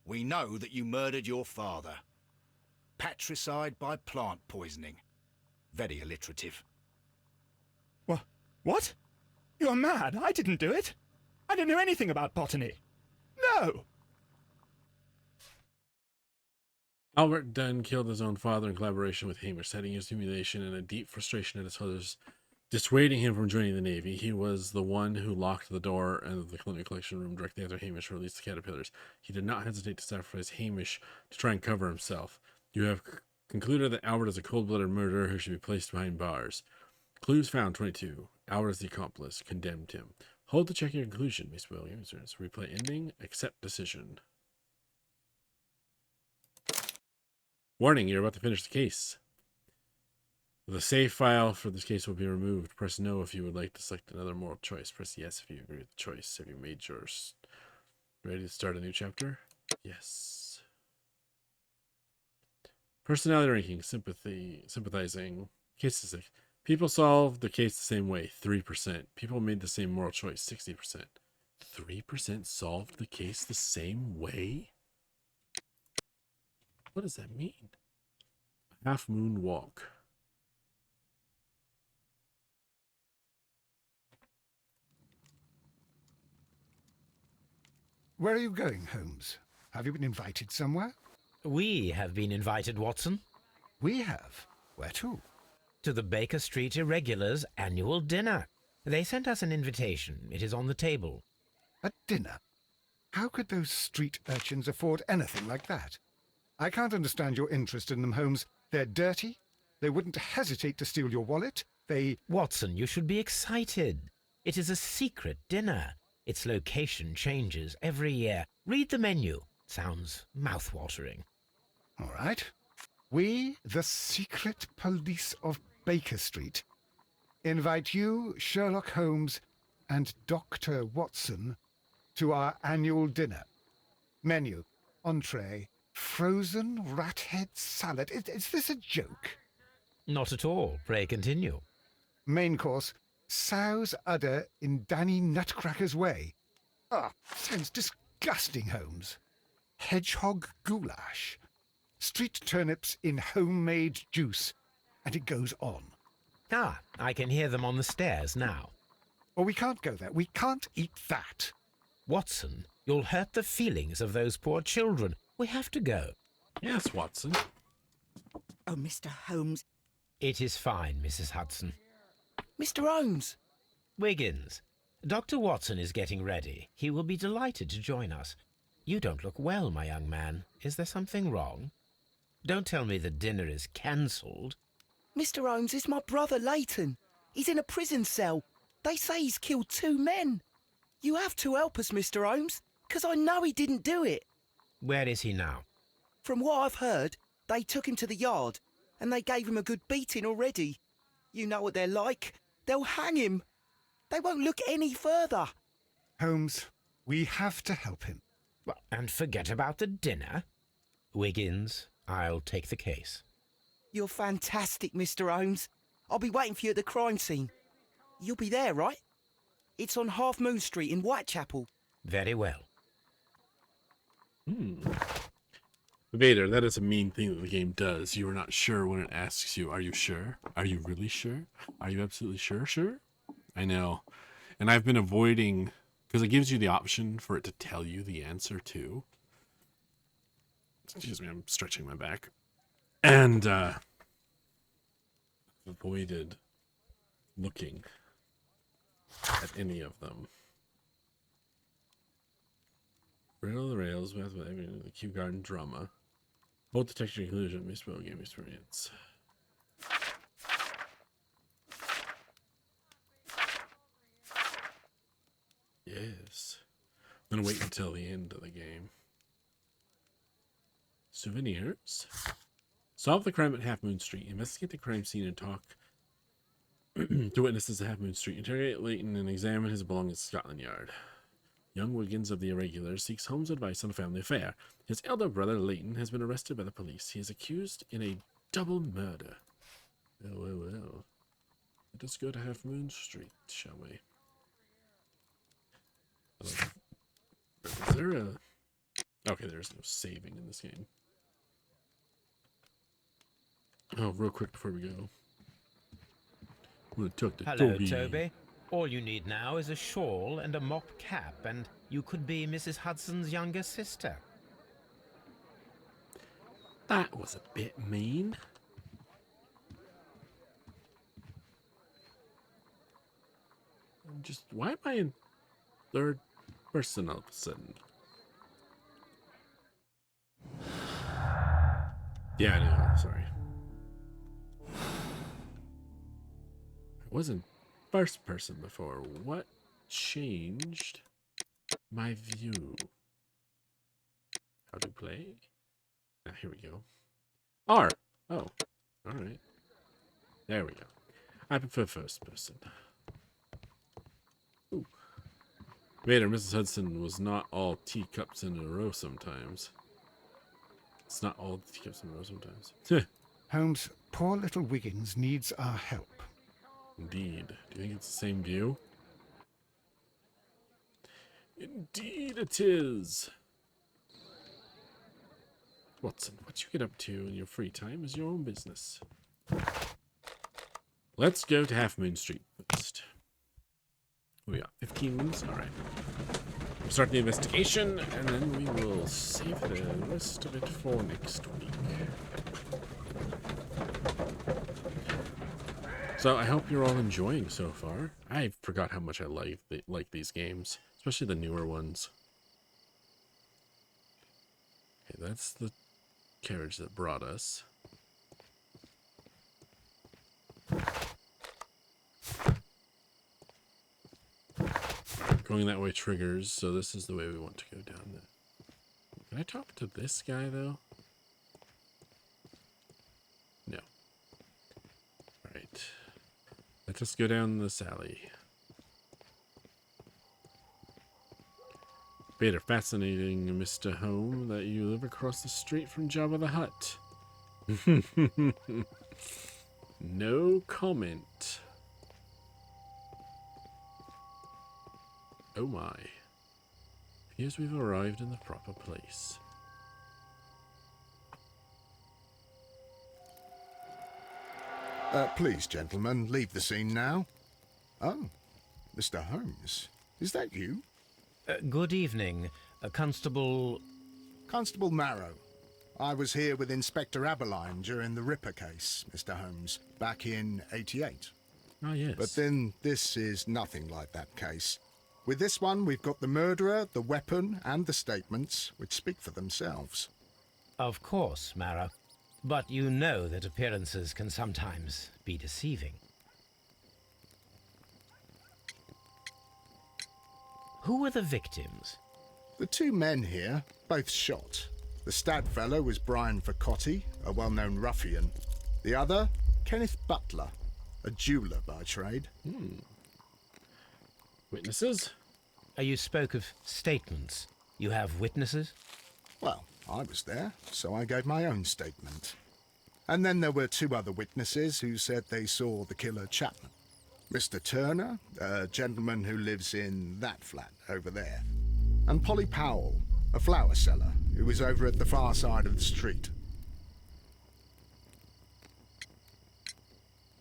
We know that you murdered your father. Patricide by plant poisoning. Very alliterative. What? You're mad. I didn't do it. I don't know anything about botany. No! Albert Dunn killed his own father in collaboration with Hamish, citing his humiliation and a deep frustration at his father's dissuading him from joining the Navy. He was the one who locked the door of the colonial collection room directly after Hamish released the caterpillars. He did not hesitate to sacrifice Hamish to try and cover himself. You have concluded that Albert is a cold-blooded murderer who should be placed behind bars. Clues found 22. Albert is the accomplice. Condemned him. Hold to check your conclusion, Miss Williams. Replay ending. Accept decision. Warning, you're about to finish the case. The save file for this case will be removed. Press no if you would like to select another moral choice. Press yes if you agree with the choice. Have you made yours? Ready to start a new chapter? Yes. Personality ranking, sympathizing. Case statistic. People solved the case the same way, 3%. People made the same moral choice, 60%. 3% solved the case the same way? What does that mean? Half Moon Walk. Where are you going, Holmes? Have you been invited somewhere? We have been invited, Watson. We have. Where to? To the Baker Street Irregulars' annual dinner. They sent us an invitation. It is on the table. A dinner? How could those street urchins afford anything like that? I can't understand your interest in them, Holmes. They're dirty. They wouldn't hesitate to steal your wallet. Watson, you should be excited. It is a secret dinner. Its location changes every year. Read the menu. Sounds mouth-watering. All right. We, the secret police of Baker Street, invite you, Sherlock Holmes, and Dr. Watson to our annual dinner. Menu, entree, frozen rat head salad. Is this a joke? Not at all. Pray continue. Main course, sow's udder in Danny Nutcracker's way. Sounds disgusting, Holmes. Hedgehog goulash. Street turnips in homemade juice. And it goes on. I can hear them on the stairs now. Well, we can't go there. We can't eat that. Watson, you'll hurt the feelings of those poor children. We have to go. Yes, Watson. Oh, Mr. Holmes. It is fine, Mrs. Hudson. Mr. Holmes! Wiggins, Dr. Watson is getting ready. He will be delighted to join us. You don't look well, my young man. Is there something wrong? Don't tell me the dinner is cancelled. Mr. Holmes is my brother, Leighton. He's in a prison cell. They say he's killed 2 men. You have to help us, Mr. Holmes, because I know he didn't do it. Where is he now? From what I've heard, they took him to the yard, and they gave him a good beating already. You know what they're like. They'll hang him. They won't look any further. Holmes, we have to help him. Well, and forget about the dinner. Wiggins, I'll take the case. You're fantastic, Mr. Holmes. I'll be waiting for you at the crime scene. You'll be there, right? It's on Half Moon Street in Whitechapel. Very well. Vader, that is a mean thing that the game does. You are not sure when it asks you, are you sure? Are you really sure? Are you absolutely sure? Sure? I know. And I've been avoiding, because it gives you the option for it to tell you the answer too. Excuse me, I'm stretching my back. And avoided looking at any of them. Riddle the rails with the Kew Garden drama. Both detection and conclusion, misspell game experience. Yes. I'm gonna wait until the end of the game. Souvenirs. Solve the crime at Half Moon Street. Investigate the crime scene and talk to witnesses at Half Moon Street. Interrogate Leighton and examine his belongings at Scotland Yard. Young Wiggins of the Irregulars seeks Holmes' advice on a family affair. His elder brother, Leighton, has been arrested by the police. He is accused in a double murder. Well. Let us go to Half Moon Street, shall we? Is there a... Okay, there's no saving in this game. Oh, real quick before we go. I'm gonna talk to Hello, Toby. All you need now is a shawl and a mop cap, and you could be Mrs. Hudson's younger sister. That was a bit mean. Why am I in third person all of a sudden? Yeah, I know, sorry. I wasn't first person before. What changed my view? How to play? Ah, here we go. R. Oh, all right. There we go. I prefer first person. Ooh. Vader, Mrs. Hudson was not all teacups in a row sometimes. It's not all teacups in a row sometimes. Holmes, poor little Wiggins needs our help. Indeed. Do you think it's the same view? Indeed it is. Watson, what you get up to in your free time is your own business. Let's go to Half Moon Street first. We got 15 minutes. All right. We'll start the investigation, and then we will save the rest of it for next week. So I hope you're all enjoying so far. I forgot how much I like these games, especially the newer ones. Okay, that's the carriage that brought us. Going that way triggers, so this is the way we want to go down there. Can I talk to this guy, though? No. Alright. Let us go down this alley. Vader, fascinating, Mr. Holmes, that you live across the street from Jabba the Hutt. No comment. Oh my. Appears we've arrived in the proper place. Please, gentlemen, leave the scene now. Oh, Mr. Holmes, is that you? Good evening, Constable... Constable Marrow. I was here with Inspector Aberline during the Ripper case, Mr. Holmes, back in '88. Ah, yes. But then this is nothing like that case. With this one, we've got the murderer, the weapon, and the statements, which speak for themselves. Of course, Marrow. But you know that appearances can sometimes be deceiving. Who were the victims? The two men here, both shot. The stab fellow was Brian Vercotti, a well-known ruffian. The other, Kenneth Butler, a jeweller by trade. Witnesses? You spoke of statements. You have witnesses? Well, I was there, so I gave my own statement. And then there were two other witnesses who said they saw the killer Chapman. Mr. Turner, a gentleman who lives in that flat over there. And Polly Powell, a flower seller, who was over at the far side of the street.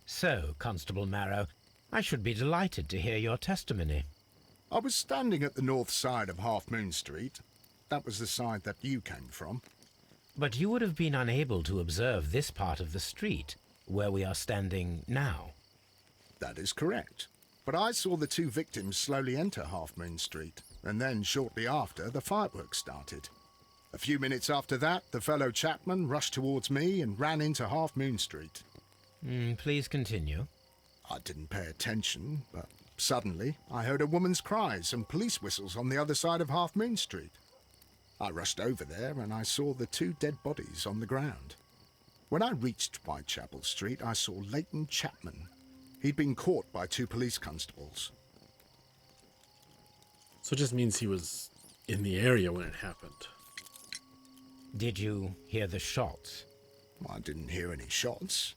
So, Constable Marrow, I should be delighted to hear your testimony. I was standing at the north side of Half Moon Street. That was the side that you came from. But you would have been unable to observe this part of the street, where we are standing now. That is correct. But I saw the two victims slowly enter Half Moon Street, and then shortly after, the fireworks started. A few minutes after that, the fellow Chapman rushed towards me and ran into Half Moon Street. Please continue. I didn't pay attention, but suddenly I heard a woman's cries and police whistles on the other side of Half Moon Street. I rushed over there and I saw the two dead bodies on the ground. When I reached Whitechapel Street, I saw Leighton Chapman. He'd been caught by two police constables. So it just means he was in the area when it happened. Did you hear the shots? I didn't hear any shots.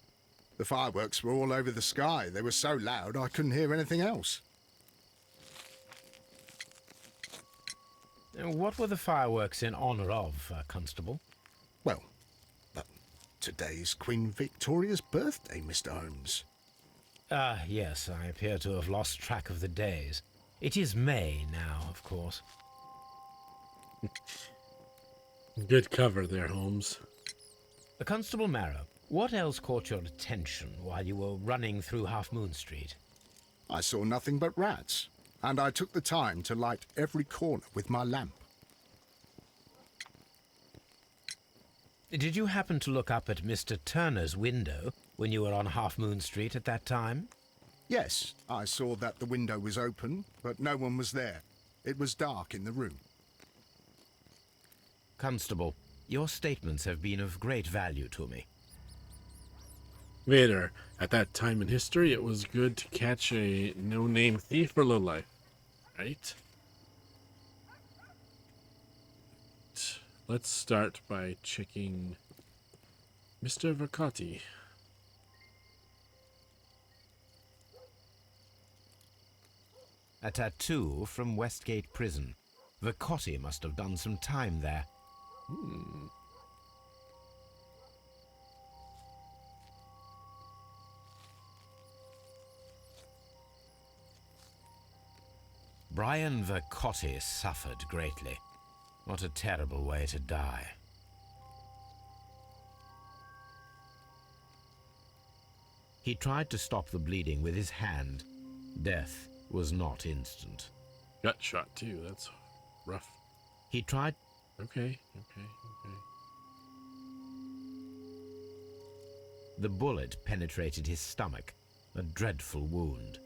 The fireworks were all over the sky. They were so loud I couldn't hear anything else. What were the fireworks in honor of, Constable? Well, today's Queen Victoria's birthday, Mr. Holmes. Yes, I appear to have lost track of the days. It is May now, of course. Good cover there, Holmes. Constable Marrow, what else caught your attention while you were running through Half Moon Street? I saw nothing but rats, and I took the time to light every corner with my lamp. Did you happen to look up at Mr. Turner's window when you were on Half Moon Street at that time? Yes, I saw that the window was open, but no one was there. It was dark in the room. Constable, your statements have been of great value to me. Vader, at that time in history, it was good to catch a no-name thief for lowlife, right? Let's start by checking Mr. Vercotti. A tattoo from Westgate Prison. Vercotti must have done some time there. Brian Vercotti suffered greatly. What a terrible way to die. He tried to stop the bleeding with his hand. Death was not instant. Gut shot too, that's rough. He tried... Okay. The bullet penetrated his stomach, a dreadful wound.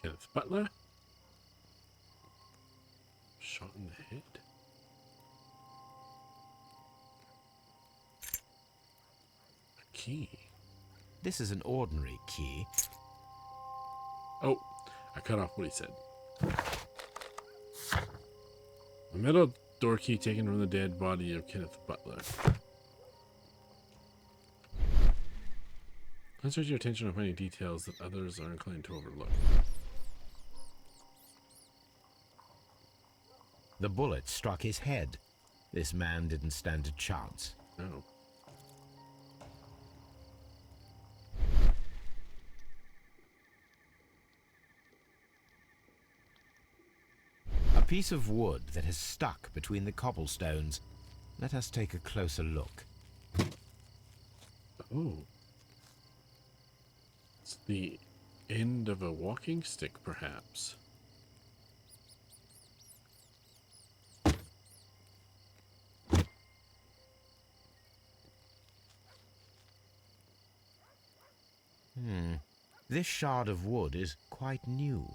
Kenneth Butler. Shot in the head. A key. This is an ordinary key. Oh, I cut off what he said. A metal door key taken from the dead body of Kenneth Butler. Concentrate your attention on finding details that others are inclined to overlook. The bullet struck his head. This man didn't stand a chance. No. A piece of wood that has stuck between the cobblestones. Let us take a closer look. Oh. It's the end of a walking stick, perhaps. This shard of wood is quite new.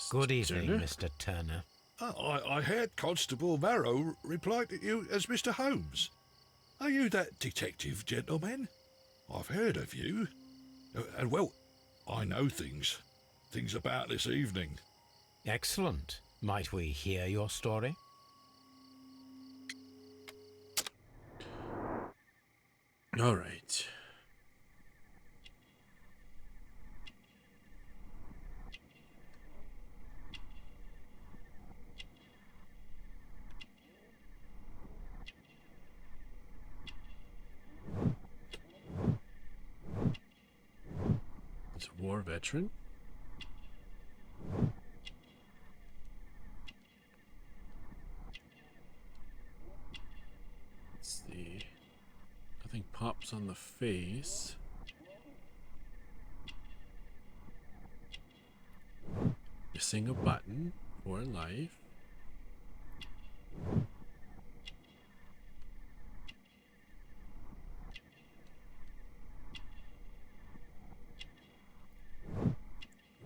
Good evening, Turner? Mr. Turner. I heard Constable Marrow reply to you as Mr. Holmes. Are you that detective gentleman? I've heard of you. And well, I know things about this evening. Excellent. Might we hear your story? All right. He's a war veteran. Let's see. Nothing pops on the face. Missing a button for life.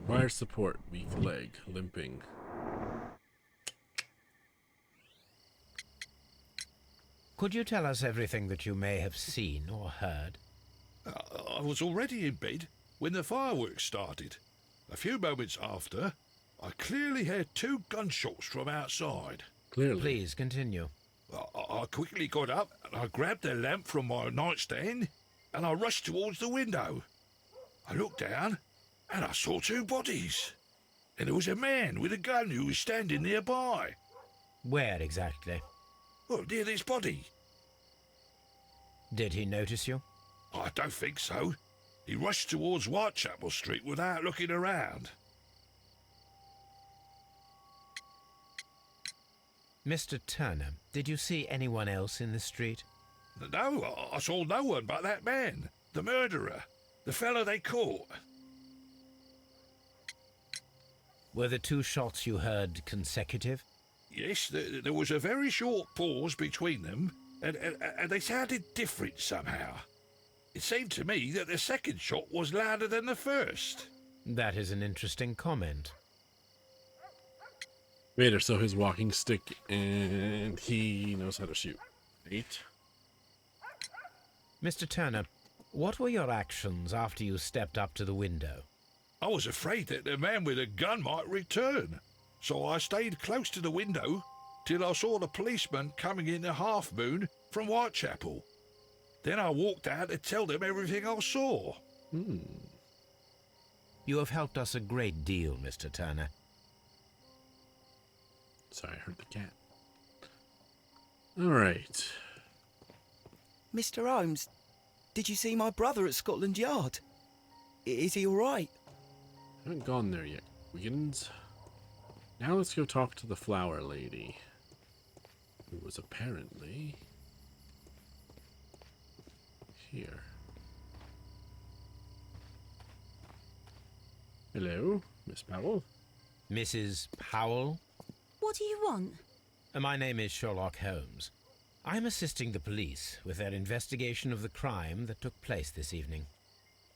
Require support. Weak leg. Limping. Could you tell us everything that you may have seen or heard? I was already in bed when the fireworks started. A few moments after, I clearly heard 2 gunshots from outside. Clearly. Please continue. I quickly got up and I grabbed the lamp from my nightstand and I rushed towards the window. I looked down and I saw 2 bodies. And there was a man with a gun who was standing nearby. Where exactly? Well, near this body. Did he notice you? I don't think so. He rushed towards Whitechapel Street without looking around. Mr. Turner, did you see anyone else in the street? No, I saw no one but that man, the murderer, the fellow they caught. Were the 2 shots you heard consecutive? Yes, there was a very short pause between them, and they sounded different somehow. It seemed to me that the second shot was louder than the first. That is an interesting comment. Vader, so his walking stick, and he knows how to shoot. 8. Mr. Turner, what were your actions after you stepped up to the window? I was afraid that the man with a gun might return, so I stayed close to the window till I saw the policeman coming in the Half Moon from Whitechapel. Then I walked out to tell them everything I saw. You have helped us a great deal, Mr. Turner. Sorry, I heard the cat. All right. Mr. Holmes, did you see my brother at Scotland Yard? Is he all right? I haven't gone there yet, Wiggins. Now let's go talk to the flower lady, who was apparently here. Hello, Miss Powell. Mrs. Powell? What do you want? My name is Sherlock Holmes. I'm assisting the police with their investigation of the crime that took place this evening.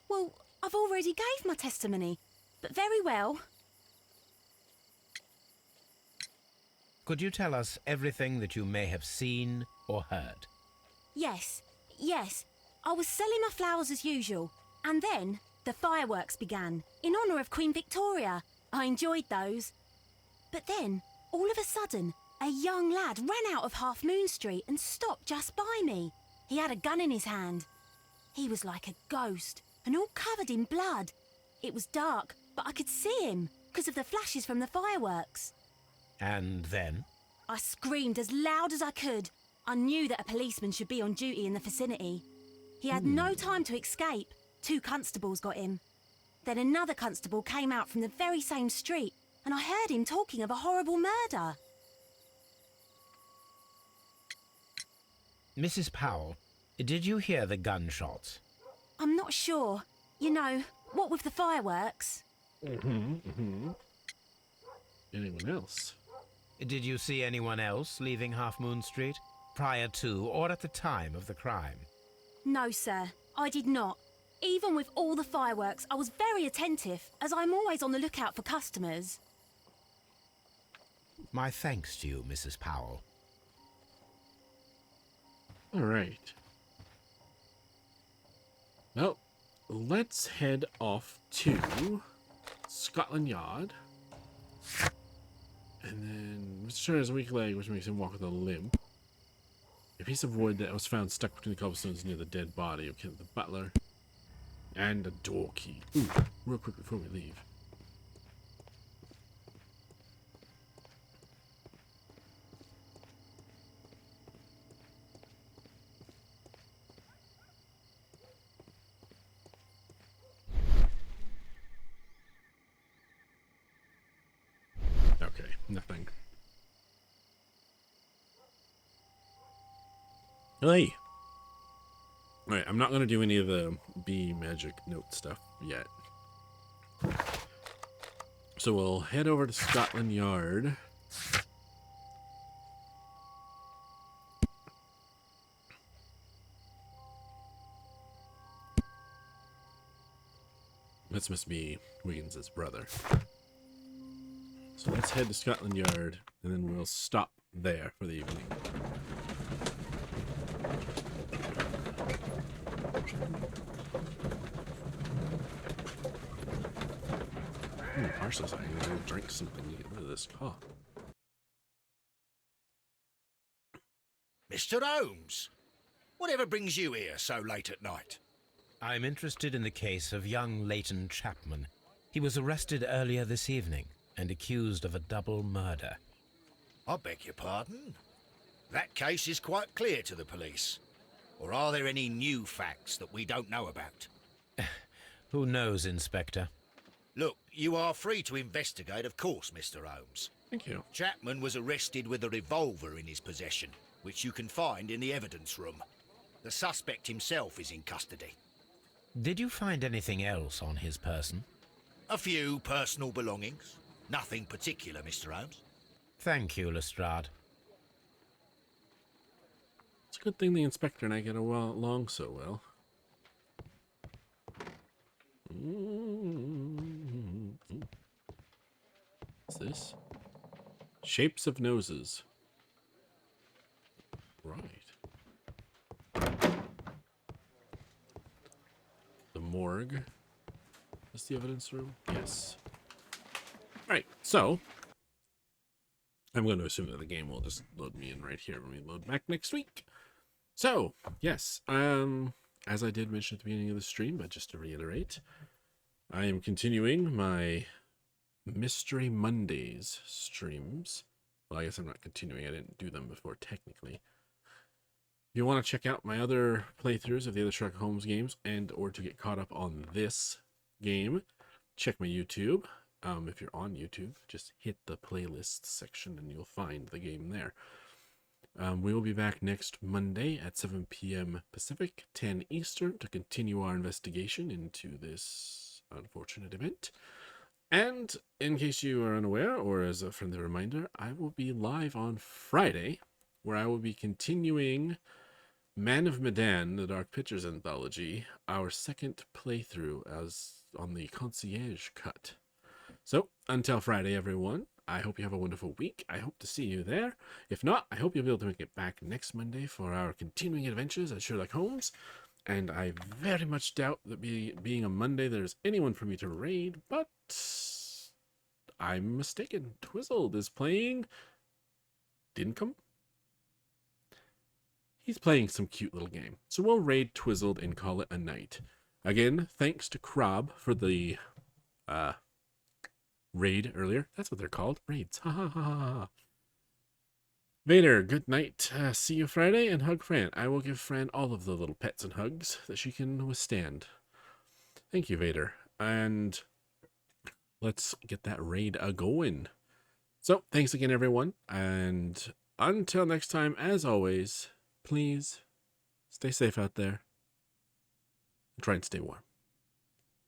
Well, I've already gave my testimony, but very well. Could you tell us everything that you may have seen or heard? Yes. I was selling my flowers as usual, and then the fireworks began, in honour of Queen Victoria. I enjoyed those. But then, all of a sudden, a young lad ran out of Half Moon Street and stopped just by me. He had a gun in his hand. He was like a ghost, and all covered in blood. It was dark, but I could see him, because of the flashes from the fireworks. And then? I screamed as loud as I could. I knew that a policeman should be on duty in the vicinity. He had no time to escape. 2 constables got him. Then another constable came out from the very same street, and I heard him talking of a horrible murder. Mrs. Powell, did you hear the gunshots? I'm not sure. You know, what with the fireworks? Anyone else? Did you see anyone else leaving Half Moon Street prior to or at the time of the crime? No, sir, I did not. Even with all the fireworks, I was very attentive, as I'm always on the lookout for customers. My thanks to you, Mrs. Powell. All right. Well, let's head off to Scotland Yard. And then Mr. Turner has a weak leg, which makes him walk with a limp. A piece of wood that was found stuck between the cobblestones near the dead body of Kent the butler. And a door key. Ooh, real quick before we leave. Okay, nothing. Hey! Alright, I'm not going to do any of the bee magic note stuff yet. So we'll head over to Scotland Yard. This must be Wiggins' brother. So let's head to Scotland Yard, and then we'll stop there for the evening. Parsley's I need to go drink something to get rid of this cough. Mr. Holmes, whatever brings you here so late at night? I'm interested in the case of young Leighton Chapman. He was arrested earlier this evening and accused of a double murder. I beg your pardon? That case is quite clear to the police. Or are there any new facts that we don't know about? Who knows, Inspector? Look, you are free to investigate, of course, Mr. Holmes. Thank you. Chapman was arrested with a revolver in his possession, which you can find in the evidence room. The suspect himself is in custody. Did you find anything else on his person? A few personal belongings. Nothing particular, Mr. Holmes. Thank you, Lestrade. It's a good thing the inspector and I get along so well. What's this? Shapes of noses. Right. The morgue. Is the evidence room? Yes. Alright, so I'm going to assume that the game will just load me in right here when we load back next week. So, yes, as I did mention at the beginning of the stream, but just to reiterate, I am continuing my Mystery Mondays streams. Well, I guess I'm not continuing. I didn't do them before, technically. If you want to check out my other playthroughs of the other Sherlock Holmes games and or to get caught up on this game, check my YouTube. If you're on YouTube, just hit the playlist section and you'll find the game there. We will be back next Monday at 7 p.m. Pacific, 10 Eastern, to continue our investigation into this unfortunate event. And in case you are unaware, or as a friendly reminder, I will be live on Friday, where I will be continuing Man of Medan, the Dark Pictures anthology, our second playthrough as on the Concierge cut. So, until Friday, everyone, I hope you have a wonderful week. I hope to see you there. If not, I hope you'll be able to make it back next Monday for our continuing adventures at Sherlock Holmes. And I very much doubt that being a Monday, there's anyone for me to raid, but I'm mistaken. Twizzled is playing Dincum. He's playing some cute little game. So we'll raid Twizzled and call it a night. Again, thanks to Krob for the raid earlier. That's what they're called. Raids. Ha ha ha ha. Vader, good night. See you Friday, and hug Fran. I will give Fran all of the little pets and hugs that she can withstand. Thank you, Vader. And let's get that raid a-going. So, thanks again, everyone. And until next time, as always, please stay safe out there and try and stay warm.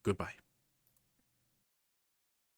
Goodbye.